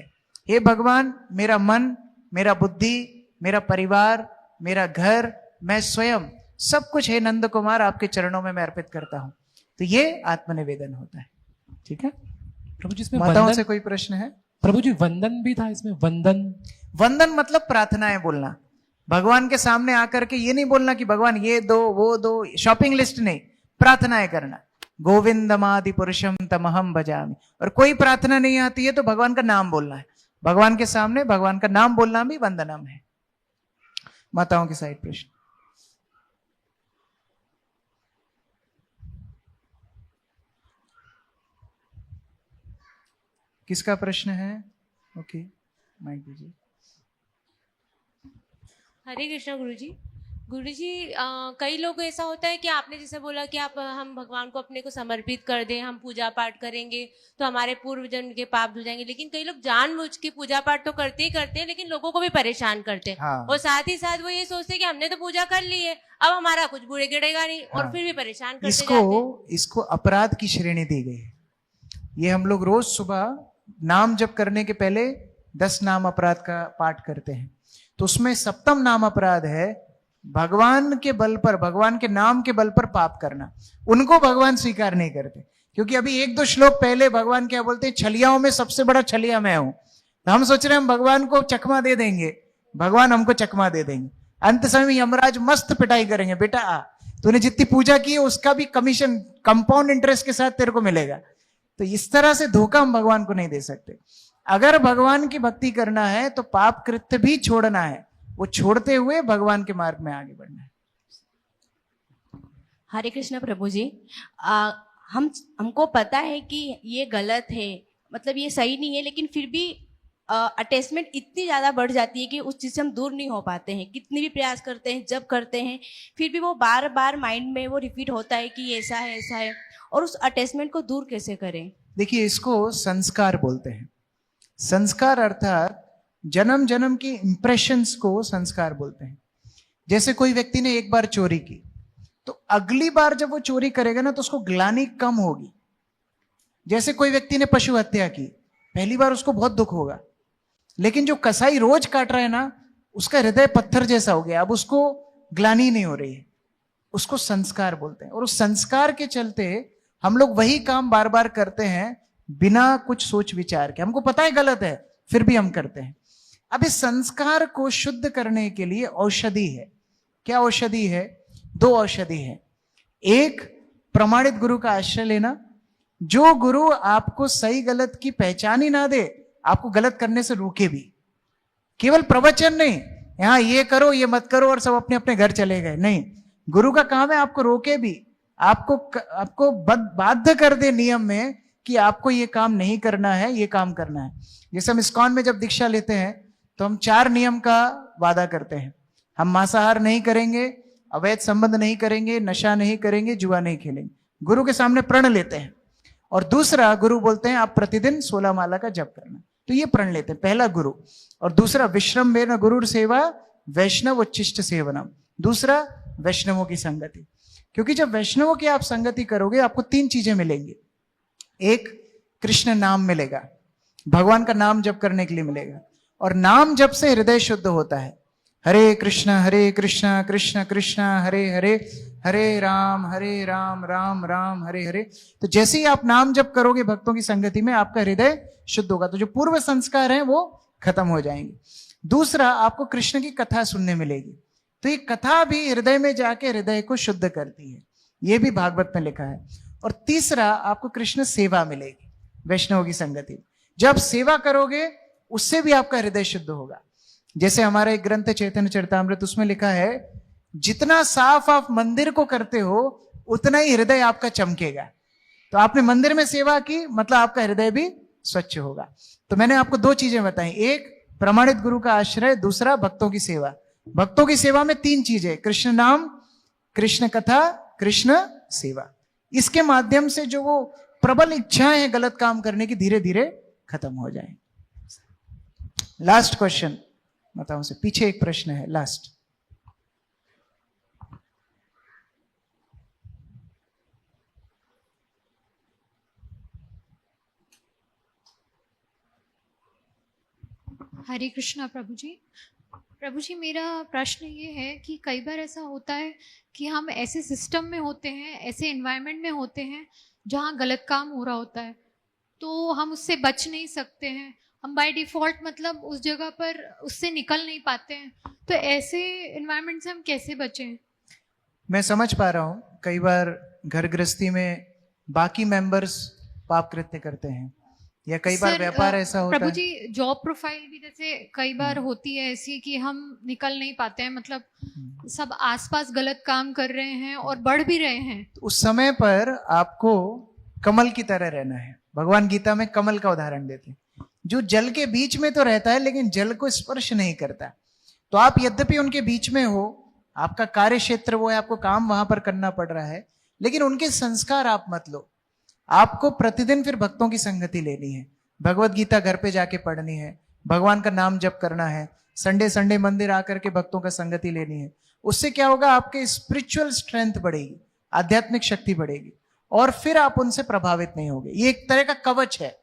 [SPEAKER 1] हे भगवान, मेरा मन, मेरा बुद्धि, मेरा परिवार, मेरा घर, मैं स्वयं, सब कुछ हे नंद कुमार आपके चरणों में मैं अर्पित करता हूं। तो ये आत्मनिवेदन होता है। ठीक है
[SPEAKER 6] प्रभु जी, इसमें
[SPEAKER 1] माताओं
[SPEAKER 6] वंदन,
[SPEAKER 1] से कोई प्रश्न है?
[SPEAKER 6] प्रभु जी वंदन भी था इसमें, वंदन।
[SPEAKER 1] वंदन मतलब प्रार्थनाएं बोलना। भगवान के सामने आकर के ये नहीं बोलना कि भगवान ये दो वो दो, शॉपिंग लिस्ट नहीं, प्रार्थनाएं करना। गोविंदमादि पुरुषम तमहम भजामि। और कोई प्रार्थना नहीं आती है तो भगवान का नाम बोलना है, भगवान के सामने भगवान का नाम बोलना भी वंदनम है। माताओं के साइड प्रश्न। किसका प्रश्न है? ओके, माइक दीजिए।
[SPEAKER 7] हरे कृष्णा गुरुजी। गुरुजी, कई लोग ऐसा होता है कि आपने जैसे बोला कि हम भगवान को अपने को समर्पित कर दें, हम पूजा पाठ करेंगे तो हमारे पूर्व जन्म के पाप धुल जाएंगे, लेकिन कई लोग जानबूझ के पूजा पाठ तो करते ही करते हैं लेकिन लोगों को भी परेशान करते हैं।
[SPEAKER 1] हाँ।
[SPEAKER 7] और साथ ही साथ वो ये सोचते हैं कि हमने तो पूजा कर ली है, अब हमारा कुछ बुरे गिरेगा नहीं, और
[SPEAKER 1] हाँ।
[SPEAKER 7] फिर भी परेशान करते जाते हैं।
[SPEAKER 1] इसको अपराध की श्रेणी दी गई है। ये हम लोग रोज सुबह नाम जप करने के पहले 10 नाम अपराध का पाठ करते हैं, तो उसमें 7वां नाम अपराध है भगवान के बल पर, भगवान के नाम के बल पर पाप करना। उनको भगवान स्वीकार नहीं करते, क्योंकि अभी 1-2 श्लोक पहले भगवान क्या बोलते हैं, छलियाओं में सबसे बड़ा छलिया मैं हूं। तो हम सोच रहे हैं हम भगवान को चकमा दे देंगे, भगवान हमको चकमा दे देंगे। अंत समय में यमराज मस्त पिटाई करेंगे, बेटा तूने जितनी पूजा की है उसका भी कमीशन कंपाउंड इंटरेस्ट के साथ तेरे को मिलेगा। तो इस तरह से धोखा हम भगवान को नहीं दे सकते। अगर भगवान की भक्ति करना है तो पाप कृत्य भी छोड़ना है, वो छोड़ते हुए भगवान के मार्ग में आगे बढ़ना है।
[SPEAKER 8] हरे कृष्ण प्रभु जी, हमको पता है कि ये गलत है, मतलब ये सही नहीं है, लेकिन फिर भी अटैचमेंट इतनी ज़्यादा बढ़ जाती है कि उस चीज़ से हम दूर नहीं हो पाते हैं। कितने भी प्रयास करते हैं, जब करते हैं, फिर भी वो बार बार माइंड में वो रिपीट होता है कि ऐसा है ऐसा है, और उस अटैचमेंट को दूर कैसे करें?
[SPEAKER 1] देखिए, इसको संस्कार बोलते हैं। संस्कार अर्थात जन्म जन्म की इंप्रेशंस को संस्कार बोलते हैं। जैसे कोई व्यक्ति ने एक बार चोरी की, तो अगली बार जब वो चोरी करेगा ना तो उसको ग्लानि कम होगी। जैसे कोई व्यक्ति ने पशु हत्या की, पहली बार उसको बहुत दुख होगा, लेकिन जो कसाई रोज काट रहा है ना, उसका हृदय पत्थर जैसा हो गया, अब उसको ग्लानि नहीं हो रही है। उसको संस्कार बोलते हैं। और उस संस्कार के चलते हम लोग वही काम बार बार करते हैं बिना कुछ सोच विचार के। हमको पता है गलत है, फिर भी हम करते हैं। अब इस संस्कार को शुद्ध करने के लिए औषधि है। क्या औषधि है? 2 औषधि है। एक, प्रमाणित गुरु का आश्रय लेना। जो गुरु आपको सही गलत की पहचान ही ना दे, आपको गलत करने से रोके भी। केवल प्रवचन नहीं, यहां ये करो ये मत करो और सब अपने अपने घर चले गए, नहीं। गुरु का काम है आपको रोके भी, आपको बाध्य कर दे नियम में कि आपको ये काम नहीं करना है, ये काम करना है। जैसे हम इस्कॉन में जब दीक्षा लेते हैं तो हम 4 नियम का वादा करते हैं। हम मांसाहार नहीं करेंगे, अवैध संबंध नहीं करेंगे, नशा नहीं करेंगे, जुआ नहीं खेलेंगे। गुरु के सामने प्रण लेते हैं। और दूसरा, गुरु बोलते हैं आप प्रतिदिन 16 माला का जप करना, तो ये प्रण लेते हैं, पहला गुरु। और दूसरा, विश्रम्भेन गुरुर सेवा वैष्णव उच्चिष्ट सेवनम। दूसरा, वैष्णवों की संगति। क्योंकि जब वैष्णवों की आप संगति करोगे आपको 3 चीजें मिलेंगी। एक, कृष्ण नाम मिलेगा, भगवान का नाम जप करने के लिए मिलेगा। और नाम जप से हृदय शुद्ध होता है। हरे कृष्णा कृष्ण कृष्ण हरे हरे, हरे राम राम राम हरे हरे। तो जैसे ही आप नाम जप करोगे भक्तों की संगति में, आपका हृदय शुद्ध होगा, तो जो पूर्व संस्कार हैं वो खत्म हो जाएंगे। दूसरा, आपको कृष्ण की कथा सुनने मिलेगी, तो ये कथा भी हृदय में जाके हृदय को शुद्ध करती है, ये भी भागवत में लिखा है। और तीसरा, आपको कृष्ण सेवा मिलेगी वैष्णव की संगति। जब सेवा करोगे उससे भी आपका हृदय शुद्ध होगा। जैसे हमारा एक ग्रंथ चैतन्य चरितामृत, उसमें लिखा है जितना साफ आप मंदिर को करते हो उतना ही हृदय आपका चमकेगा। तो आपने मंदिर में सेवा की, मतलब आपका हृदय भी स्वच्छ होगा। तो मैंने आपको 2 चीजें बताई, एक प्रमाणित गुरु का आश्रय, दूसरा भक्तों की सेवा। भक्तों की सेवा में 3 चीजें, कृष्ण नाम, कृष्ण कथा, कृष्ण सेवा। इसके माध्यम से जो वो प्रबल इच्छाएं हैं गलत काम करने की, धीरे धीरे खत्म हो जाए। लास्ट क्वेश्चन बताओ से, पीछे एक प्रश्न है लास्ट।
[SPEAKER 9] हरे कृष्णा प्रभु जी, मेरा प्रश्न ये है कि कई बार ऐसा होता है कि हम ऐसे सिस्टम में होते हैं, ऐसे एनवायरनमेंट में होते हैं जहाँ गलत काम हो रहा होता है, तो हम उससे बच नहीं सकते हैं। हम बाय डिफॉल्ट मतलब उस जगह पर उससे निकल नहीं पाते हैं। तो ऐसे एनवायरनमेंट से हम कैसे बचें?
[SPEAKER 1] मैं समझ पा रहा हूँ, कई बार घर गृहस्थी में बाकी मेंबर्स पाप कृत्य करते हैं, या कई बार व्यापार ऐसा होता है।
[SPEAKER 9] प्रभु जी, जॉब प्रोफाइल भी जैसे कई बार होती है ऐसी कि हम निकल नहीं पाते हैं, मतलब सब आसपास गलत काम कर रहे हैं और बढ़ भी रहे हैं।
[SPEAKER 1] उस समय पर आपको कमल की तरह रहना है, भगवान गीता में कमल का उदाहरण देते हैं, जो जल के बीच में तो रहता है लेकिन जल को स्पर्श नहीं करता। तो आप यद्यपि उनके बीच में हो, आपका कार्य क्षेत्र वो है, आपको काम वहां पर करना पड़ रहा है, लेकिन उनके संस्कार आप मत लो। आपको प्रतिदिन फिर भक्तों की संगति लेनी है, भगवत गीता घर पे जाके पढ़नी है, भगवान का नाम जप करना है, संडे संडे मंदिर आकर के भक्तों का संगति लेनी है। उससे क्या होगा, आपके स्पिरिचुअल स्ट्रेंथ बढ़ेगी, आध्यात्मिक शक्ति बढ़ेगी, और फिर आप उनसे प्रभावित नहीं होगे। ये एक तरह का कवच है,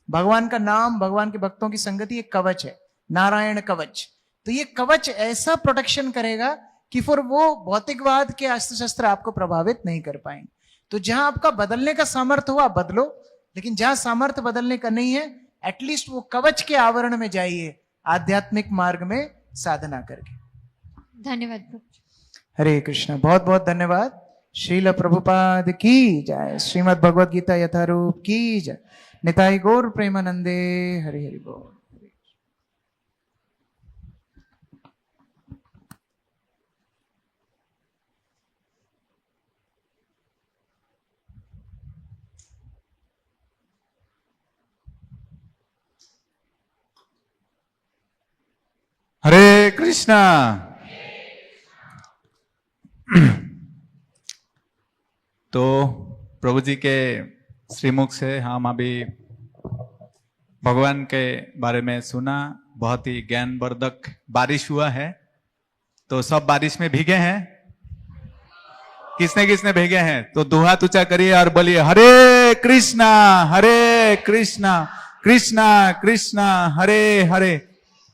[SPEAKER 1] भगवान का नाम, भगवान के भक्तों की संगति एक कवच है, नारायण कवच। तो ये कवच ऐसा प्रोटेक्शन करेगा कि फिर वो भौतिकवाद के अस्त्र शस्त्र आपको प्रभावित नहीं कर पाएंगे। तो जहां आपका बदलने का सामर्थ्य हो आप बदलो, लेकिन जहां सामर्थ्य बदलने का नहीं है, एटलीस्ट वो कवच के आवरण में जाइए, आध्यात्मिक मार्ग में साधना करके।
[SPEAKER 9] धन्यवाद प्रभु।
[SPEAKER 1] हरे कृष्ण, बहुत बहुत धन्यवाद। श्रील प्रभुपाद की जय, श्रीमद् भगवद गीता यथारूप की जय, निताई गौर प्रेमानंदे, हरि हरि बोल।
[SPEAKER 10] हरे कृष्णा। तो प्रभु जी के श्रीमुख से हम अभी भगवान के बारे में सुना, बहुत ही ज्ञानवर्धक बारिश हुआ है। तो सब बारिश में भीगे हैं? किसने किसने भीगे हैं? तो दो हाथ ऊंचा करिए और बोलिए हरे कृष्णा कृष्णा कृष्णा हरे हरे,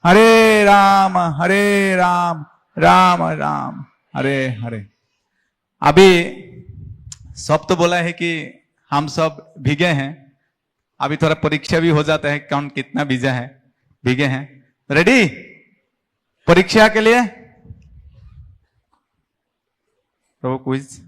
[SPEAKER 10] हरे राम राम राम हरे हरे। अभी सब तो बोला है कि हम सब भीगे हैं, अभी थोड़ा परीक्षा भी हो जाता है कौन कितना भीगा है, भीगे हैं। रेडी परीक्षा के लिए? प्रभु क्विज।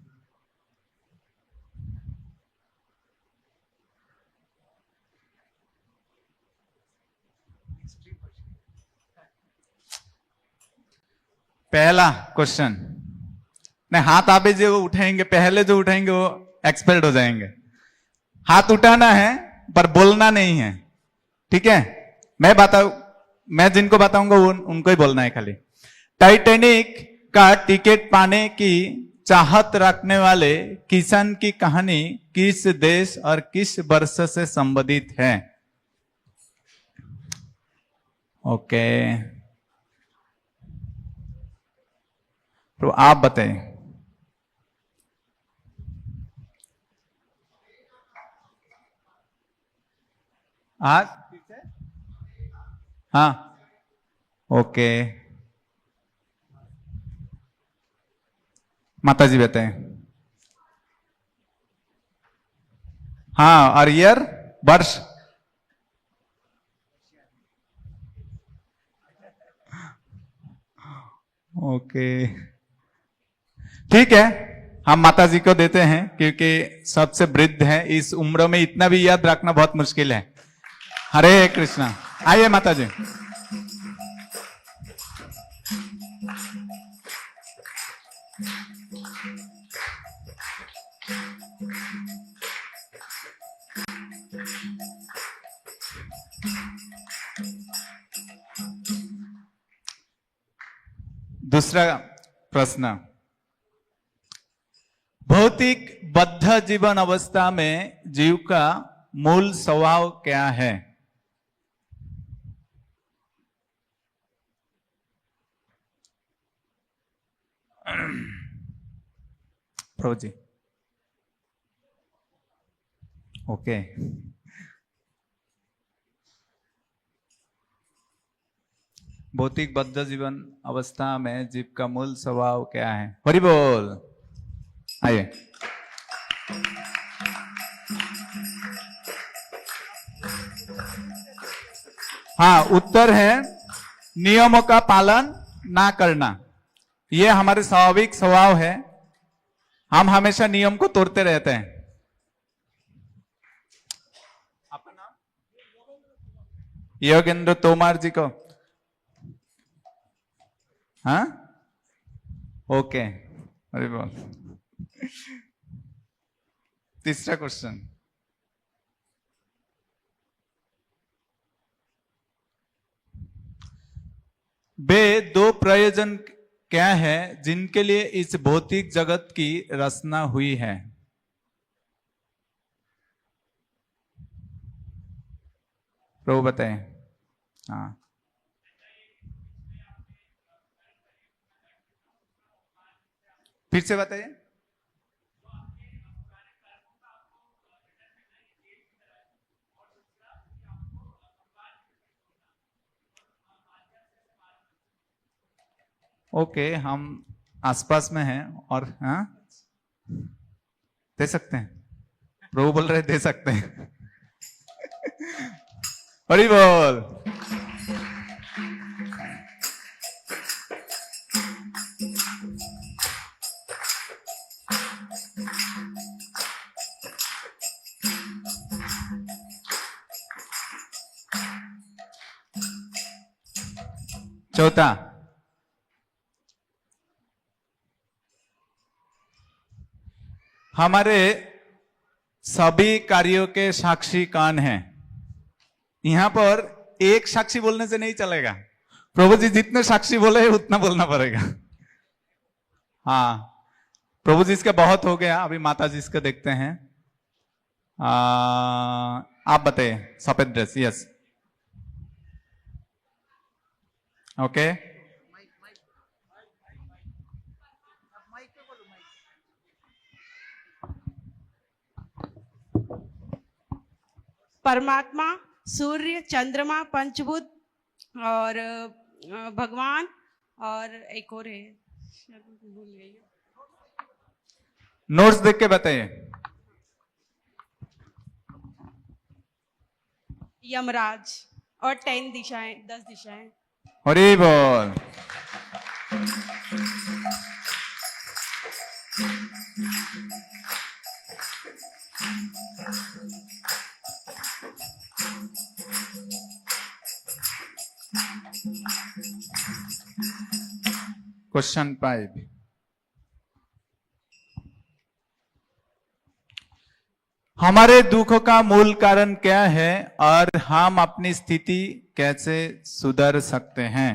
[SPEAKER 10] पहला क्वेश्चन, नहीं हाथ आप जो उठाएंगे, पहले जो उठाएंगे वो एक्सपर्ट हो जाएंगे। हाथ उठाना है पर बोलना नहीं है, ठीक है? मैं जिनको बताऊंगा वो उनको ही बोलना है खाली। टाइटैनिक का टिकट पाने की चाहत रखने वाले किसान की कहानी किस देश और किस वर्ष से संबंधित है? ओके, तो आप बताएं। आज हाँ, ओके, माता जी बताएं। हाँ, और ईयर वर्ष? ओके, ठीक है, हम माता जी को देते हैं क्योंकि सबसे वृद्ध है, इस उम्र में इतना भी याद रखना बहुत मुश्किल है। हरे कृष्णा। आइए माता जी। दूसरा प्रश्न, भौतिक बद्ध जीवन अवस्था में जीव का मूल स्वभाव क्या है? प्रभु जी। ओके, भौतिक बद्ध जीवन अवस्था में जीव का मूल स्वभाव क्या है? हरि बोल। आइए। हाँ, उत्तर है नियमों का पालन ना करना। यह हमारे स्वाभाविक स्वभाव है, हम हमेशा नियम को तोड़ते रहते हैं। आपका नाम? योगेंद्र तोमर जी को। हाँ, ओके, अरे बोल। तीसरा क्वेश्चन, वे दो प्रयोजन क्या है जिनके लिए इस भौतिक जगत की रचना हुई है? प्रभु बताएं। हाँ, फिर से बताइए। ओके, हम आसपास में हैं और हाँ दे सकते हैं। प्रभु बोल रहे दे सकते हैं। हरि बोल। चौथा, हमारे सभी कार्यों के साक्षी कौन हैं? यहां पर एक साक्षी बोलने से नहीं चलेगा। प्रभु जी जितने साक्षी बोले उतना बोलना पड़ेगा। हाँ, प्रभु जी इसका बहुत हो गया, अभी माता जी इसका देखते हैं। आप बताइए। सफेद ड्रेस, यस, ओके।
[SPEAKER 11] परमात्मा, सूर्य, चंद्रमा, पंचभूत और भगवान और एक और है, भूल गई।
[SPEAKER 10] नोट्स देख के बताइए।
[SPEAKER 11] यमराज और 10 दिशाएं, 10 दिशाएं।
[SPEAKER 10] हरि बोल। क्वेश्चन 5, हमारे दुखों का मूल कारण क्या है और हम अपनी स्थिति कैसे सुधार सकते हैं?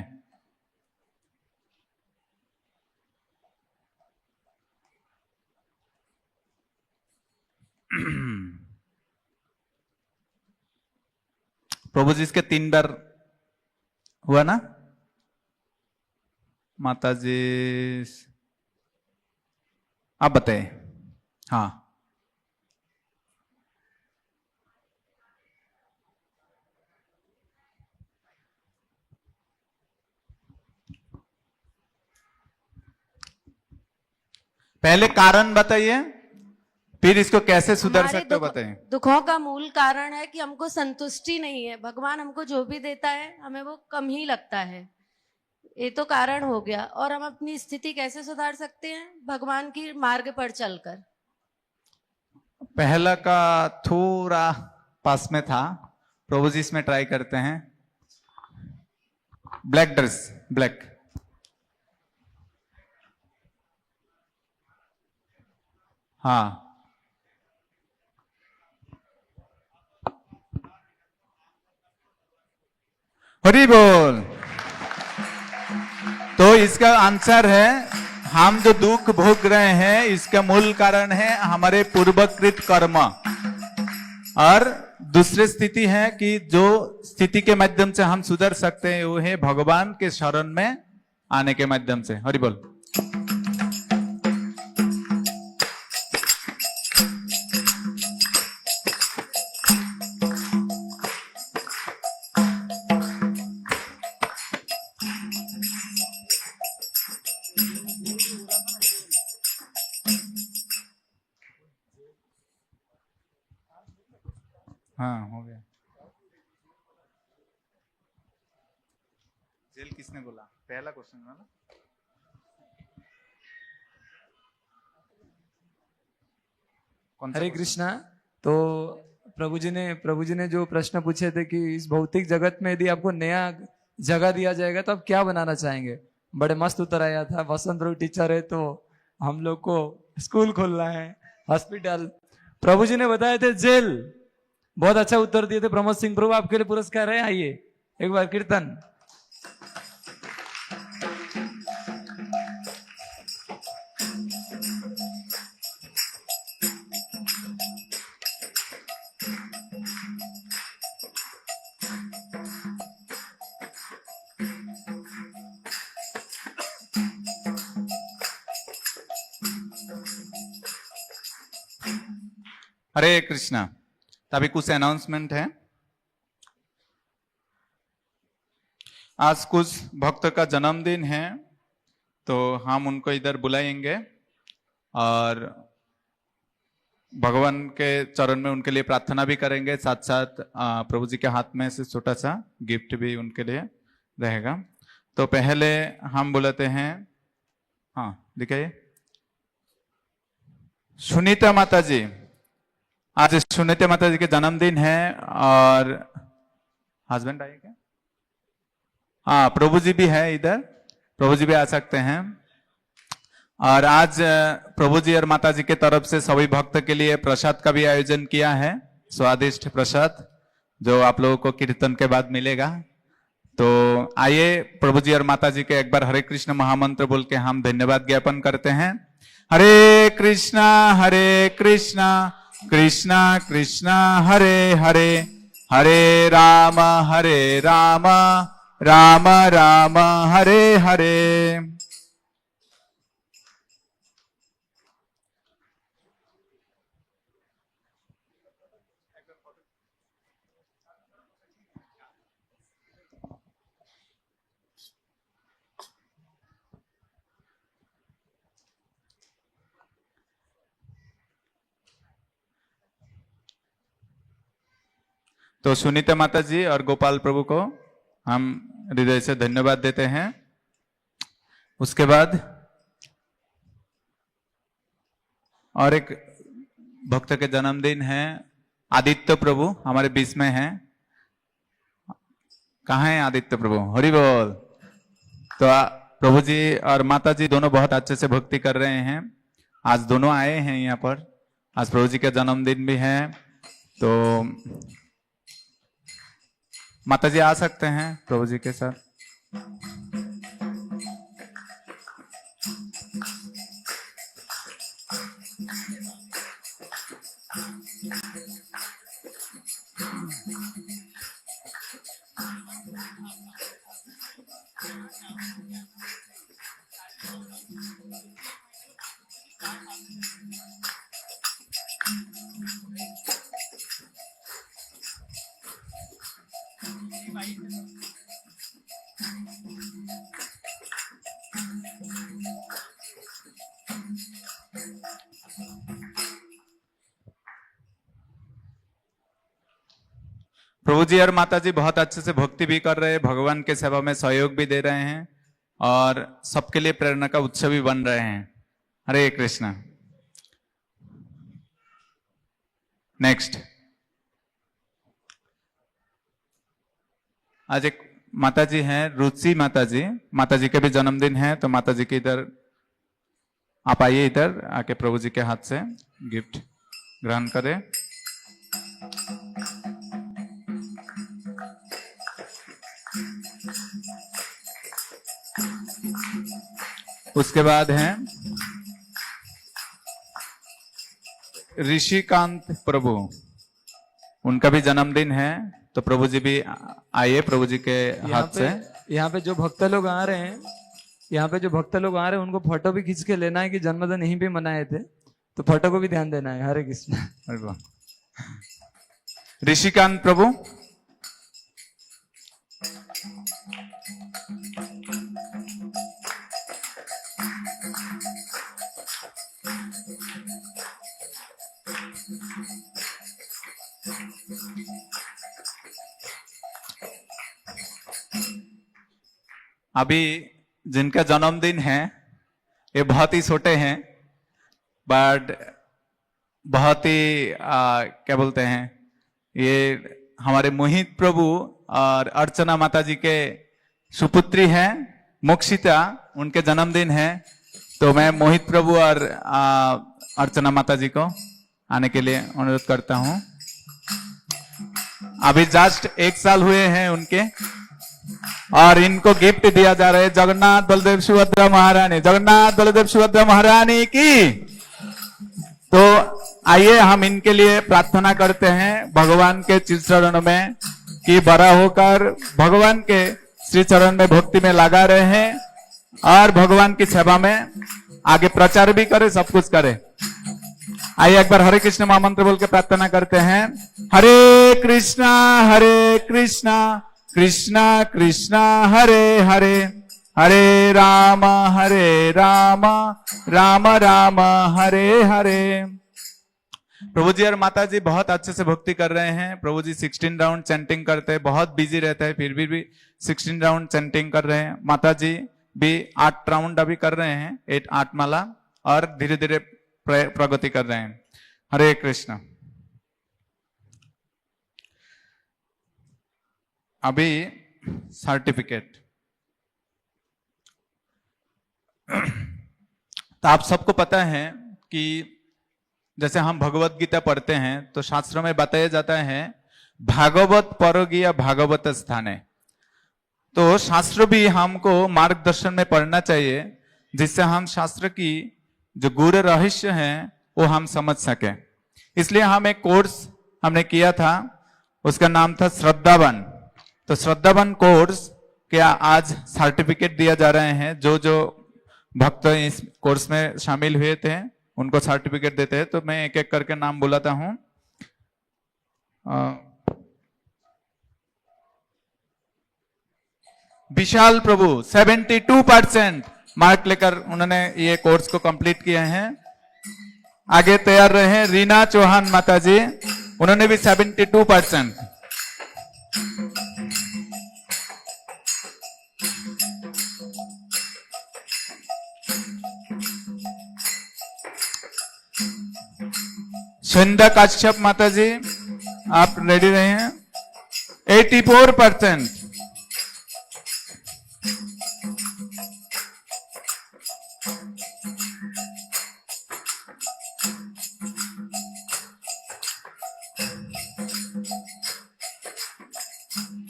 [SPEAKER 10] प्रभु जी इसके 3 बार हुआ ना? माता जी आप बताइए। हाँ, पहले कारण बताइए, फिर इसको कैसे सुधार सकते हो बताइए।
[SPEAKER 8] दुखों का मूल कारण है कि हमको संतुष्टि नहीं है। भगवान हमको जो भी देता है हमें वो कम ही लगता है, ये तो कारण हो गया। और हम अपनी स्थिति कैसे सुधार सकते हैं? भगवान की मार्ग पर चलकर।
[SPEAKER 10] पहला का थोड़ा पास में था, प्रभु जी इसमें ट्राई करते हैं। Black dress, black. हाँ, हरि बोल। तो इसका आंसर है, हम जो दुख भोग रहे हैं इसका मूल कारण है हमारे पूर्वकृत कर्म। और दूसरी स्थिति है कि जो स्थिति के माध्यम से हम सुधर सकते हैं वो है भगवान के शरण में आने के माध्यम से। हरि बोल। हाँ, हो गया। जेल किसने बोला? पहला क्वेश्चन वाला।
[SPEAKER 12] हरे कृष्णा। तो प्रभु जी ने जो प्रश्न पूछे थे कि इस भौतिक जगत में यदि आपको नया जगह दिया जाएगा तो आप क्या बनाना चाहेंगे? बड़े मस्त उत्तर आया था। वसंत प्रभु टीचर है तो हम लोग को स्कूल खोलना है, हॉस्पिटल। प्रभु जी ने बताए थे जेल। बहुत अच्छा उत्तर दिए थे प्रमोद सिंह प्रभु, आपके लिए पुरस्कार है। आइए एक बार कीर्तन।
[SPEAKER 10] हरे कृष्णा। तभी कुछ अनाउंसमेंट है। आज कुछ भक्त का जन्मदिन है, तो हम उनको इधर बुलाएंगे और भगवान के चरण में उनके लिए प्रार्थना भी करेंगे। साथ साथ प्रभु जी के हाथ में से छोटा सा गिफ्ट भी उनके लिए रहेगा। तो पहले हम बुलाते हैं, हाँ दिखाइए, सुनीता माता जी। आज सुनीता माता जी के जन्मदिन है और हस्बैंड आए क्या? हाँ, प्रभु जी भी है इधर, प्रभु जी भी आ सकते हैं। और आज प्रभु जी और माता जी के तरफ से सभी भक्त के लिए प्रसाद का भी आयोजन किया है, स्वादिष्ट प्रसाद जो आप लोगों को कीर्तन के बाद मिलेगा। तो आइए प्रभु जी और माता जी के एक बार हरे कृष्ण महामंत्र बोल के हम धन्यवाद ज्ञापन करते हैं। हरे कृष्णा कृष्णा कृष्णा हरे हरे, हरे राम राम राम हरे हरे। तो सुनीता माता जी और गोपाल प्रभु को हम हृदय से धन्यवाद देते हैं। उसके बाद और एक भक्त के जन्मदिन है, आदित्य प्रभु हमारे बीच में हैं। कहाँ है आदित्य प्रभु? हरि बोल। तो प्रभु जी और माता जी दोनों बहुत अच्छे से भक्ति कर रहे हैं। आज दोनों आए हैं यहाँ पर, आज प्रभु जी का जन्मदिन भी है। तो माता जी आ सकते हैं प्रभु जी के साथ। प्रभु जी और माता जी बहुत अच्छे से भक्ति भी कर रहे हैं, भगवान के सेवा में सहयोग भी दे रहे हैं और सबके लिए प्रेरणा का उत्सव भी बन रहे हैं। हरे कृष्णा। नेक्स्ट, आज एक माता जी हैं, रुचि माता जी। माता जी के भी जन्मदिन है, तो माता जी के इधर आप आइए, इधर आके प्रभु जी के हाथ से गिफ्ट ग्रहण करें। उसके बाद हैं ऋषिकांत प्रभु, उनका भी जन्मदिन है, तो प्रभु जी भी आइए प्रभु जी के हाथ से।
[SPEAKER 12] यहाँ पे जो भक्त लोग आ रहे हैं, यहाँ पे जो भक्त लोग आ रहे हैं उनको फोटो भी खींच के लेना है कि जन्मदिन यहीं पे मनाए थे, तो फोटो को भी ध्यान देना है। हरे कृष्ण।
[SPEAKER 10] ऋषिकांत प्रभु, अभी जिनका जन्मदिन है ये बहुत ही छोटे हैं, बट बहुत ही क्या बोलते हैं, ये हमारे मोहित प्रभु और अर्चना माता जी के सुपुत्री हैं मोक्षिता, उनके जन्मदिन है। तो मैं मोहित प्रभु और अर्चना माता जी को आने के लिए अनुरोध करता हूं। अभी जस्ट 1 साल हुए हैं उनके, और इनको गिफ्ट दिया जा रहा है। जगन्नाथ बलदेव सुभद्रा महारानी, जगन्नाथ बलदेव सुभद्रा महारानी की। तो आइए हम इनके लिए प्रार्थना करते हैं भगवान के चरण में कि बड़ा होकर भगवान के श्री चरण में भक्ति में लगा रहे हैं और भगवान की सेवा में आगे प्रचार भी करे, सब कुछ करे। आइए एक बार हरे कृष्ण महामंत्र बोल के प्रार्थना करते हैं। हरे कृष्णा कृष्णा कृष्णा हरे हरे, हरे राम राम राम हरे हरे। प्रभु जी और माता जी बहुत अच्छे से भक्ति कर रहे हैं। प्रभु जी 16 राउंड चैंटिंग करते हैं, बहुत बिजी रहते हैं, फिर भी 16 राउंड चैंटिंग कर रहे हैं। माता जी भी 8 राउंड अभी कर रहे हैं, 8 माला, और धीरे धीरे प्रगति कर रहे हैं। हरे कृष्ण। अभी सर्टिफिकेट तो आप सबको पता है कि जैसे हम भगवत गीता पढ़ते हैं तो शास्त्रों में बताया जाता है भागवत परोगिया भागवत स्थाने। तो शास्त्र भी हमको मार्गदर्शन में पढ़ना चाहिए, जिससे हम शास्त्र की जो गूढ़ रहस्य है वो हम समझ सके। इसलिए हम एक कोर्स हमने किया था, उसका नाम था श्रद्धावन। तो श्रद्धावन कोर्स क्या आज सर्टिफिकेट दिया जा रहे हैं। जो जो भक्त इस कोर्स में शामिल हुए थे उनको सर्टिफिकेट देते हैं। तो मैं एक एक करके नाम बुलाता हूं। विशाल प्रभु 72% मार्क लेकर उन्होंने ये कोर्स को कंप्लीट किए हैं। आगे तैयार रहे रीना चौहान माता जी, उन्होंने भी 72%। संध्या काश्यप माता जी, आप रेडी रहे हैं, 84%।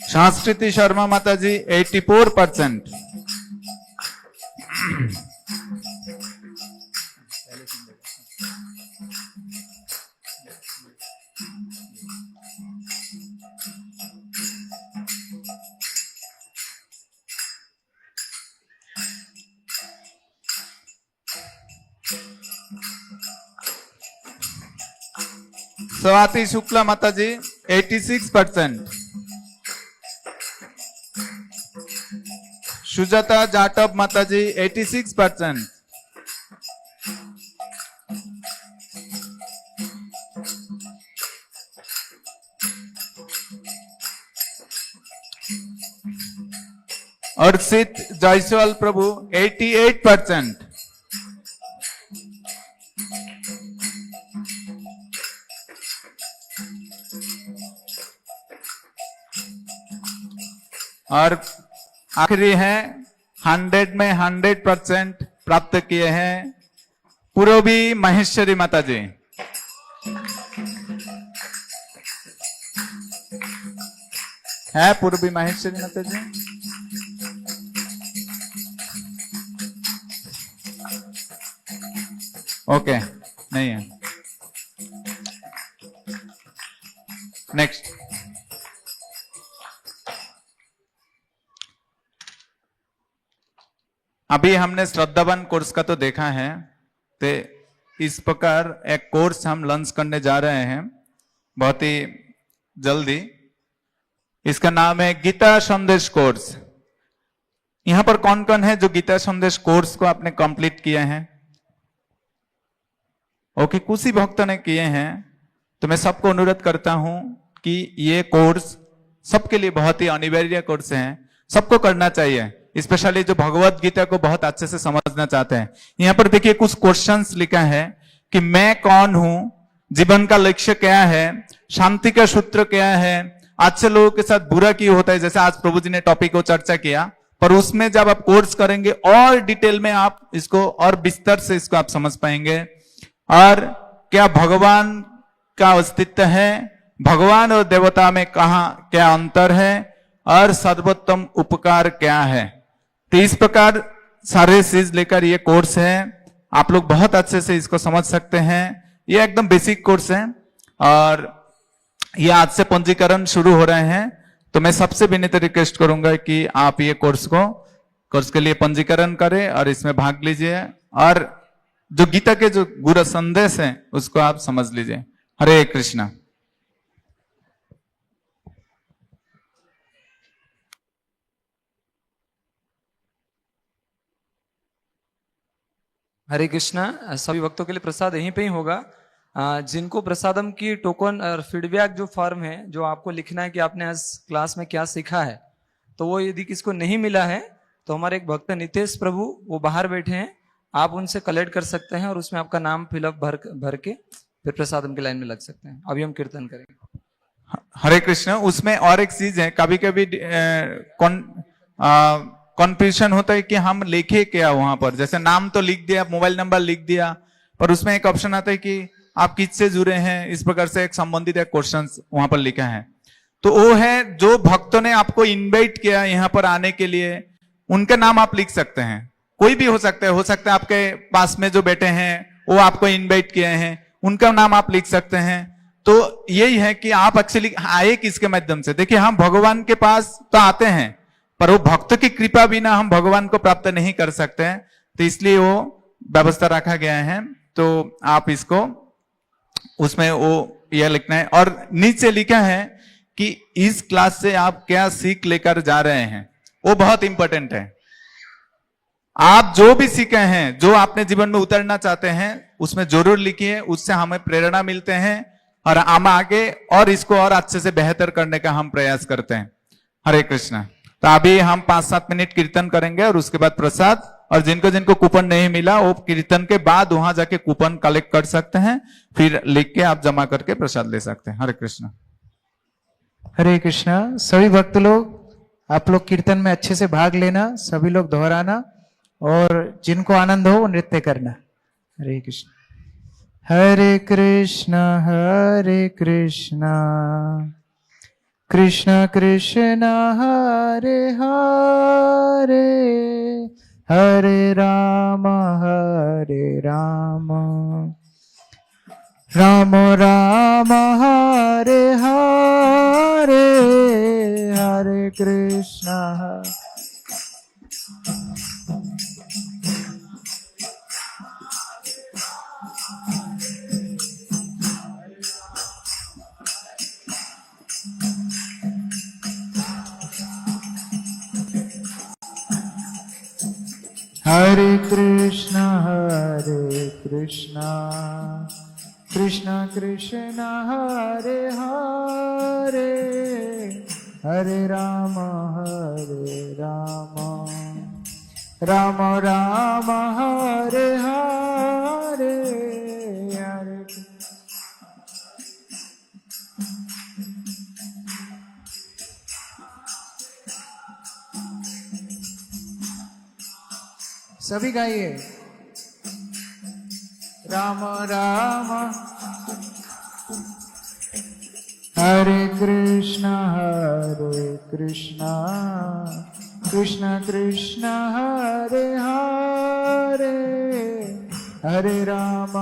[SPEAKER 10] संस्कृति शर्मा माता जी 84%। स्वाति शुक्ला माता जी 86%। सुजाता जाटव माता जी 86%। अर्षित जायसवाल प्रभु 88%। और आखिरी है 100 में 100% प्राप्त किए हैं पूर्वी महेश्वरी माता जी। है पूर्वी महेश्वरी माता जी? ओके, नहीं है। नेक्स्ट। अभी हमने श्रद्धावन कोर्स का तो देखा है, तो इस प्रकार एक कोर्स हम लॉन्च करने जा रहे हैं बहुत ही जल्दी। इसका नाम है गीता संदेश कोर्स। यहां पर कौन कौन है जो गीता संदेश कोर्स को आपने कंप्लीट किए हैं? ओके, कुछ ही भक्तों ने किए हैं। तो मैं सबको अनुरोध करता हूं कि ये कोर्स सबके लिए बहुत ही अनिवार्य कोर्स है, सबको करना चाहिए, स्पेशली जो भगवत गीता को बहुत अच्छे से समझना चाहते हैं। यहाँ पर देखिए कुछ क्वेश्चंस लिखा है कि मैं कौन हूं, जीवन का लक्ष्य क्या है, शांति का सूत्र क्या है, अच्छे लोगों के साथ बुरा क्यों होता है। जैसे आज प्रभु जी ने टॉपिक को चर्चा किया, पर उसमें जब आप कोर्स करेंगे और डिटेल में आप इसको और विस्तार से इसको आप समझ पाएंगे। और क्या भगवान का अस्तित्व है, भगवान और देवता में कहां क्या अंतर है, और सर्वोत्तम उपकार क्या है। तो इस प्रकार सारे चीज लेकर ये कोर्स है, आप लोग बहुत अच्छे से इसको समझ सकते हैं। ये एकदम बेसिक कोर्स है और ये आज से पंजीकरण शुरू हो रहे हैं। तो मैं सबसे विनीत रिक्वेस्ट करूंगा कि आप ये कोर्स के लिए पंजीकरण करें और इसमें भाग लीजिए। और जो गीता के जो गुरु संदेश है उसको आप समझ लीजिए। हरे कृष्णा।
[SPEAKER 12] हरे कृष्णा। सभी भक्तों के लिए प्रसाद यहीं पे ही होगा। जिनको प्रसादम की टोकन और फीडबैक जो फॉर्म है, जो आपको लिखना है कि आपने आज क्लास में क्या सीखा है, तो वो यदि किसको नहीं मिला है तो हमारे एक भक्त नितेश प्रभु वो बाहर बैठे हैं, आप उनसे कलेक्ट कर सकते हैं और उसमें आपका नाम फिलअप भर के फिर प्रसादम की लाइन में लग सकते हैं। अभी हम कीर्तन करेंगे।
[SPEAKER 10] हरे कृष्ण। उसमें और एक चीज है, कभी कभी कॉन्फ्यूजन होता है कि हम लिखे क्या वहां पर, जैसे नाम तो लिख दिया, मोबाइल नंबर लिख दिया, पर उसमें एक ऑप्शन आता है कि आप किससे जुड़े हैं, इस प्रकार से एक संबंधित एक क्वेश्चन वहां पर लिखा है। तो वो है जो भक्तों ने आपको इनवाइट किया यहाँ पर आने के लिए, उनके नाम आप लिख सकते हैं। कोई भी हो सकता है आपके पास में जो बैठे हैं वो आपको इनवाइट किए हैं, उनका नाम आप लिख सकते हैं। तो यही है कि आप एक्चुअली आए किसके माध्यम से। देखिए, हम भगवान के पास तो आते हैं, पर वो भक्त की कृपा बिना हम भगवान को प्राप्त नहीं कर सकते हैं, तो इसलिए वो व्यवस्था रखा गया है। तो आप इसको उसमें वो यह लिखना है, और नीचे लिखा है कि इस क्लास से आप क्या सीख लेकर जा रहे हैं, वो बहुत इंपॉर्टेंट है। आप जो भी सीखे हैं, जो आपने जीवन में उतरना चाहते हैं, उसमें जरूर लिखिए, उससे हमें प्रेरणा मिलते हैं और हम आगे और इसको और अच्छे से बेहतर करने का हम प्रयास करते हैं। हरे कृष्णा। तो अभी हम 5-7 मिनट कीर्तन करेंगे और उसके बाद प्रसाद, और जिनको जिनको कूपन नहीं मिला वो कीर्तन के बाद वहां जाके कूपन कलेक्ट कर सकते हैं, फिर लिख के आप जमा करके प्रसाद ले सकते हैं। हरे कृष्णा।
[SPEAKER 1] हरे कृष्णा। सभी भक्त लोग, आप लोग कीर्तन में अच्छे से भाग लेना, सभी लोग दोहराना, और जिनको आनंद हो वो नृत्य करना। हरे कृष्ण। हरे कृष्णा कृष्ण कृष्ण हरे हरे, हरे राम राम राम हरे हरे, हरे कृष्णा। हरे कृष्णा कृष्ण कृष्ण हरे हरे, हरे राम राम राम हरे हरे, हरे सभी गाइए। राम राम हरे कृष्णा कृष्ण कृष्ण हरे हरे, हरे राम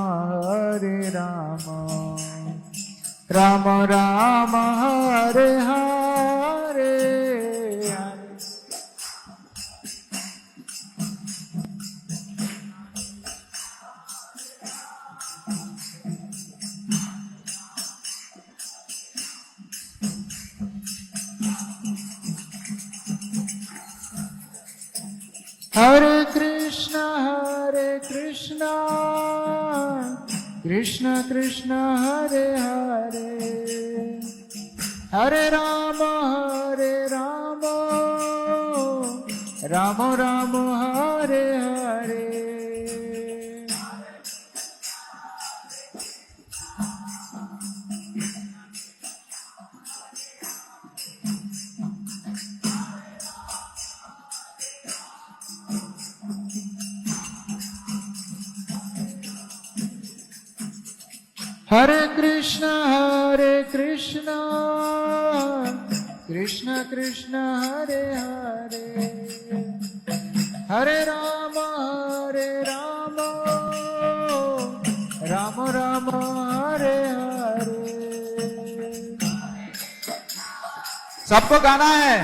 [SPEAKER 1] राम राम हरे हरे, हरे कृष्णा कृष्ण कृष्ण हरे हरे, हरे राम राम राम हरे हरे। हरे कृष्णा कृष्ण कृष्ण हरे हरे, हरे राम राम राम हरे हरे।
[SPEAKER 10] सबको गाना है।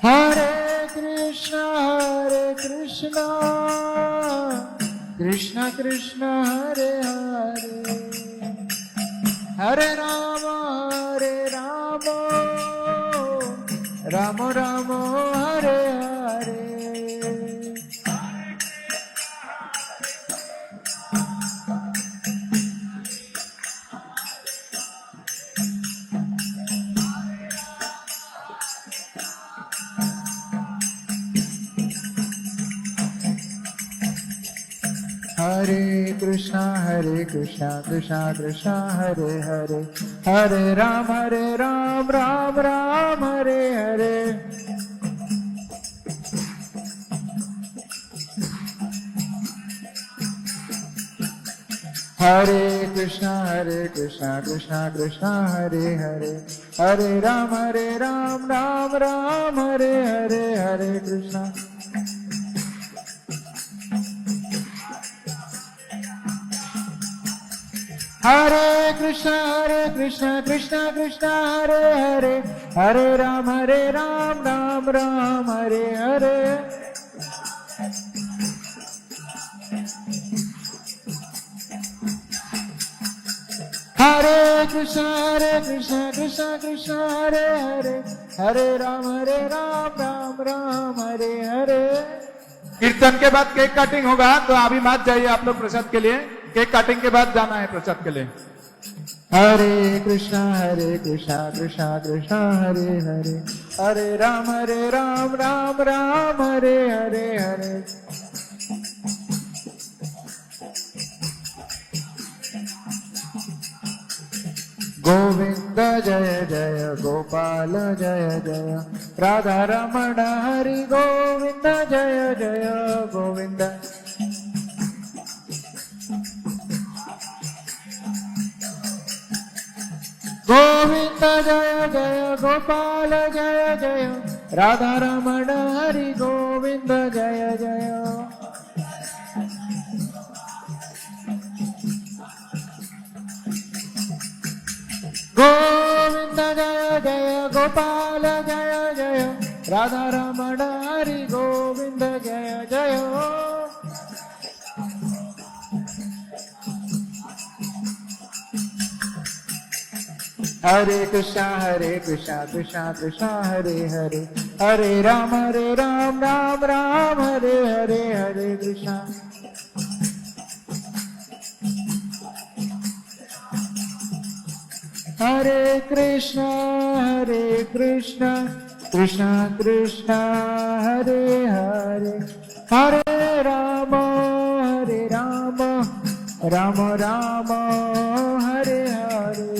[SPEAKER 1] हरे कृष्णा कृष्ण कृष्ण हरे हरे, हरे राम राम राम हरे हरे। हरे कृष्णा कृष्णा कृष्णा हरे हरे, हरे राम राम राम हरे हरे। हरे कृष्णा कृष्णा कृष्णा हरे हरे, हरे राम राम राम हरे हरे। हरे कृष्णा हरे कृष्णा कृष्णा कृष्णा हरे हरे, हरे राम राम राम हरे हरे। हरे कृष्णा कृष्णा कृष्णा हरे हरे, हरे राम राम राम हरे हरे।
[SPEAKER 10] कीर्तन के बाद केक कटिंग होगा, तो अभी मत जाइए आप लोग प्रसाद के लिए। केक कटिंग के बाद जाना है प्रसाद के लिए।
[SPEAKER 1] हरे कृष्णा कृष्णा कृष्णा हरे हरे, हरे राम राम राम हरे हरे हरे। गोविंद जय जय गोपाल जय जय, राधा रमण हरि गोविंद जय जय गोविंद। गोविंद जय जय गोपाल जय जय, राधा रमण हरि गोविंद जय जय। गोविंद जय जय गोपाल जय जय, राधा रमण हरि गोविंद जय जय। हरे कृष्णा कृष्णा कृष्णा हरे हरे, हरे राम राम राम हरे हरे। हरे कृष्णा हरे कृष्णा कृष्णा कृष्णा हरे हरे, हरे राम राम राम हरे हरे।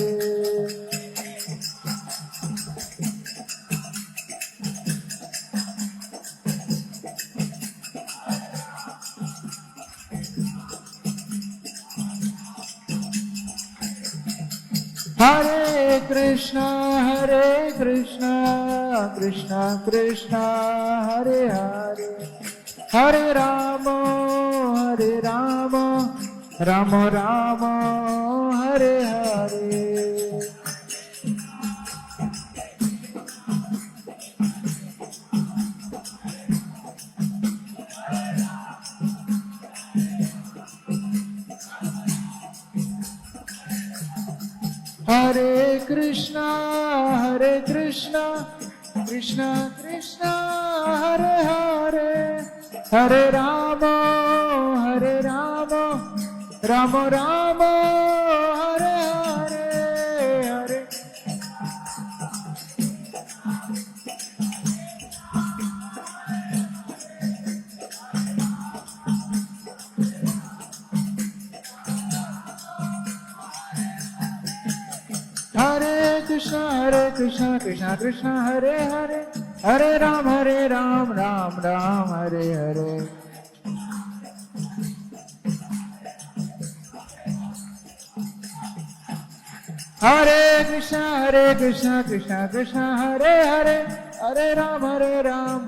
[SPEAKER 1] हरे कृष्णा कृष्णा कृष्णा हरे हरे, हरे राम राम राम हरे हरे। हरे कृष्णा कृष्णा कृष्णा हरे हरे, हरे राम राम राम हरे हरे। हरे हरे कृष्णा कृष्णा हरे हरे, हरे राम राम राम हरे हरे। हरे कृष्णा कृष्णा हरे हरे, हरे राम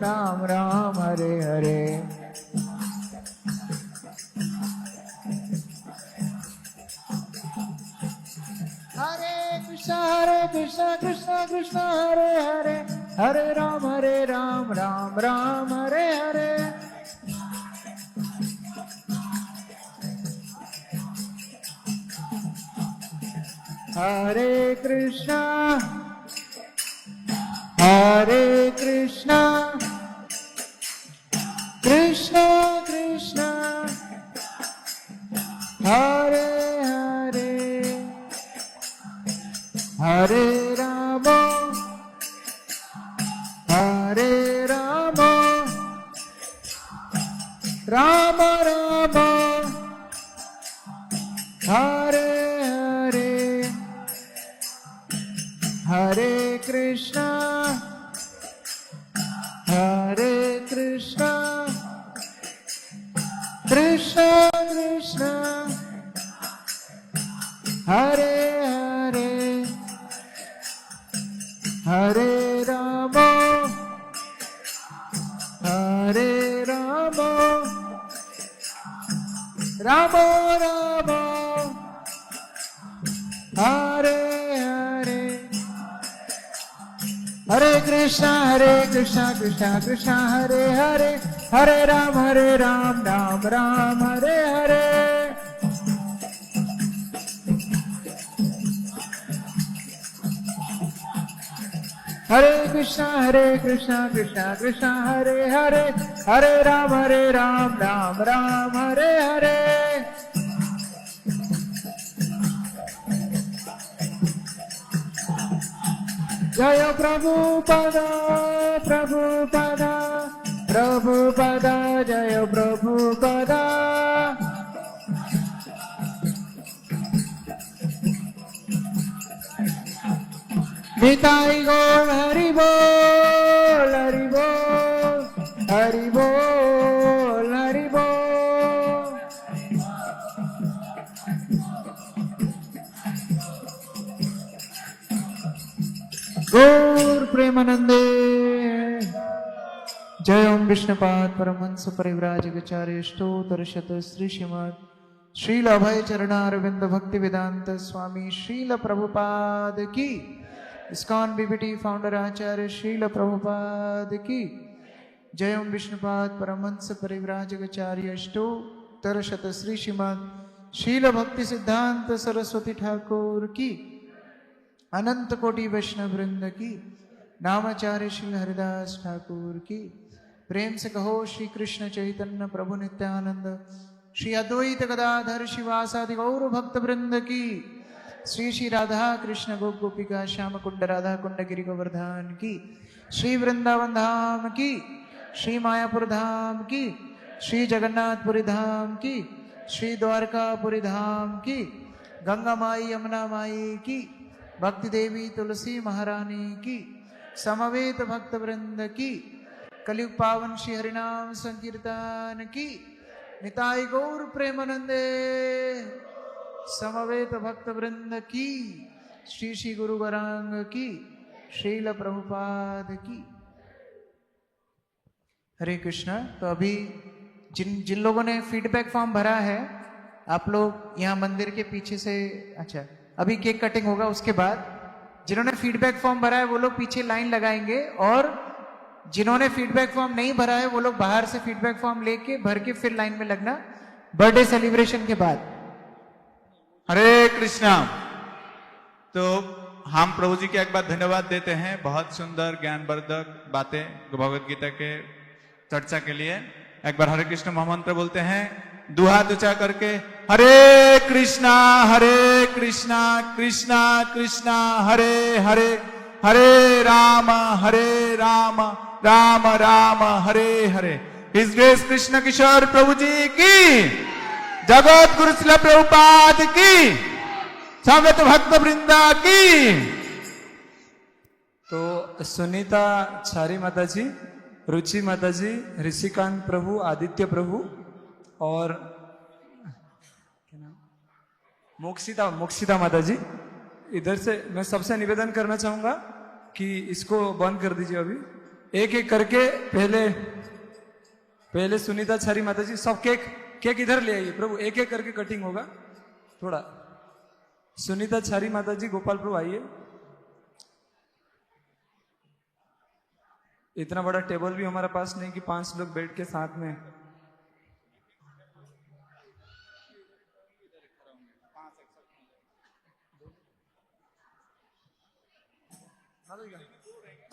[SPEAKER 1] राम राम हरे हरे। हरे कृष्णा कृष्णा कृष्णा हरे हरे, हरे राम राम राम हरे हरे। हरे कृष्णा कृष्णा कृष्णा हरे हरे, हरे राम राम राम हरे हरे। हरे कृष्णा कृष्णा कृष्णा हरे हरे, हरे राम राम राम हरे हरे। हरे कृष्णा कृष्णा कृष्णा हरे हरे, हरे राम राम राम हरे हरे। हरे कृष्णा कृष्णा कृष्णा हरे हरे, हरे राम राम राम हरे हरे। जय प्रभुपदा प्रभुपदा प्रभुपदा, जय प्रभुपदा। निताई गौर हरि बोल हरि बोल हरि बोल हरि बोल। गौर प्रेमानंदे। जय ओम विष्णुपाद परमहंस परिव्राजकाचार्य स्तोत्र शत श्री श्रीमद श्रील अभय चरणारविंद भक्ति वेदांत स्वामी श्रील प्रभुपाद की। इस्कॉन बीबीटी फाउंडर आचार्य श्रील प्रभुपाद की जय। ओम विष्णुपाद परमहंस परिव्राजकाचार्य स्तोत्र शत श्री श्रीमद श्रील भक्ति सिद्धांत सरस्वती ठाकुर की। अनंत कोटि वैष्णव वृंद की। नामाचार्य श्री हरिदास ठाकुर की। प्रेम से कहो श्री कृष्ण चैतन्य प्रभु नित्यानंद श्री अद्वैत गदाधर शिवासादि गौर भक्त वृंद की। श्री श्री राधा कृष्ण गोपिका श्याम कुंड राधा कुंड गिरि गोवर्धन की। श्री वृंदावन धाम की। श्री मायापुर धाम की। श्री जगन्नाथपुरी धाम की। श्री द्वारकापुरी धाम की। गंगा माई यमुना माई की। भक्ति देवी तुलसी महारानी की। समवेत भक्त वृंद की। कलयुग पावन श्री हरिनाम संकीर्तन की। निताई गौर प्रेमानंदे। समवेत भक्त वृंद की। श्री श्री गुरु गौरांग की। श्रील प्रभुपाद की। हरे कृष्णा। तो अभी जिन लोगों ने फीडबैक फॉर्म भरा है, आप लोग यहाँ मंदिर के पीछे से, अच्छा अभी केक कटिंग होगा, उसके बाद जिन्होंने फीडबैक फॉर्म भरा है वो लोग पीछे लाइन लगाएंगे, और जिन्होंने फीडबैक फॉर्म नहीं भरा है वो लोग बाहर से फीडबैक फॉर्म लेके भर के फिर लाइन में लगना बर्थडे सेलिब्रेशन के बाद।
[SPEAKER 10] हरे कृष्णा। तो हम प्रभु जी के एक बार धन्यवाद देते हैं, बहुत सुंदर ज्ञानवर्धक बातें भगवत गीता के चर्चा के लिए। एक बार हरे कृष्ण महामंत्र बोलते हैं, दुहा दुचा करके। हरे कृष्णा कृष्णा कृष्णा हरे हरे, हरे राम राम राम हरे हरे। हिज ग्रेस कृष्ण किशोर प्रभु जी की, जगत गुरु श्रील प्रभुपाद की, समवेत भक्त वृंदा की।
[SPEAKER 12] तो सुनीता छारी माता जी, रुचि माता जी, ऋषिकांत प्रभु, आदित्य प्रभु और मोक्षिता माता जी, इधर से मैं सबसे निवेदन करना चाहूंगा कि इसको बंद कर दीजिए। अभी एक एक करके पहले सुनीता छारी माता जी, सब केक इधर ले आइए प्रभु, एक एक करके कटिंग होगा। थोड़ा सुनीता छारी माता जी, गोपाल प्रभु आइए। इतना बड़ा टेबल भी हमारे पास नहीं कि 5 लोग बैठ के साथ में।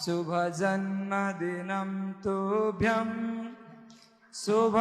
[SPEAKER 12] शुभ जन्मदिनं तुभ्यं शुभ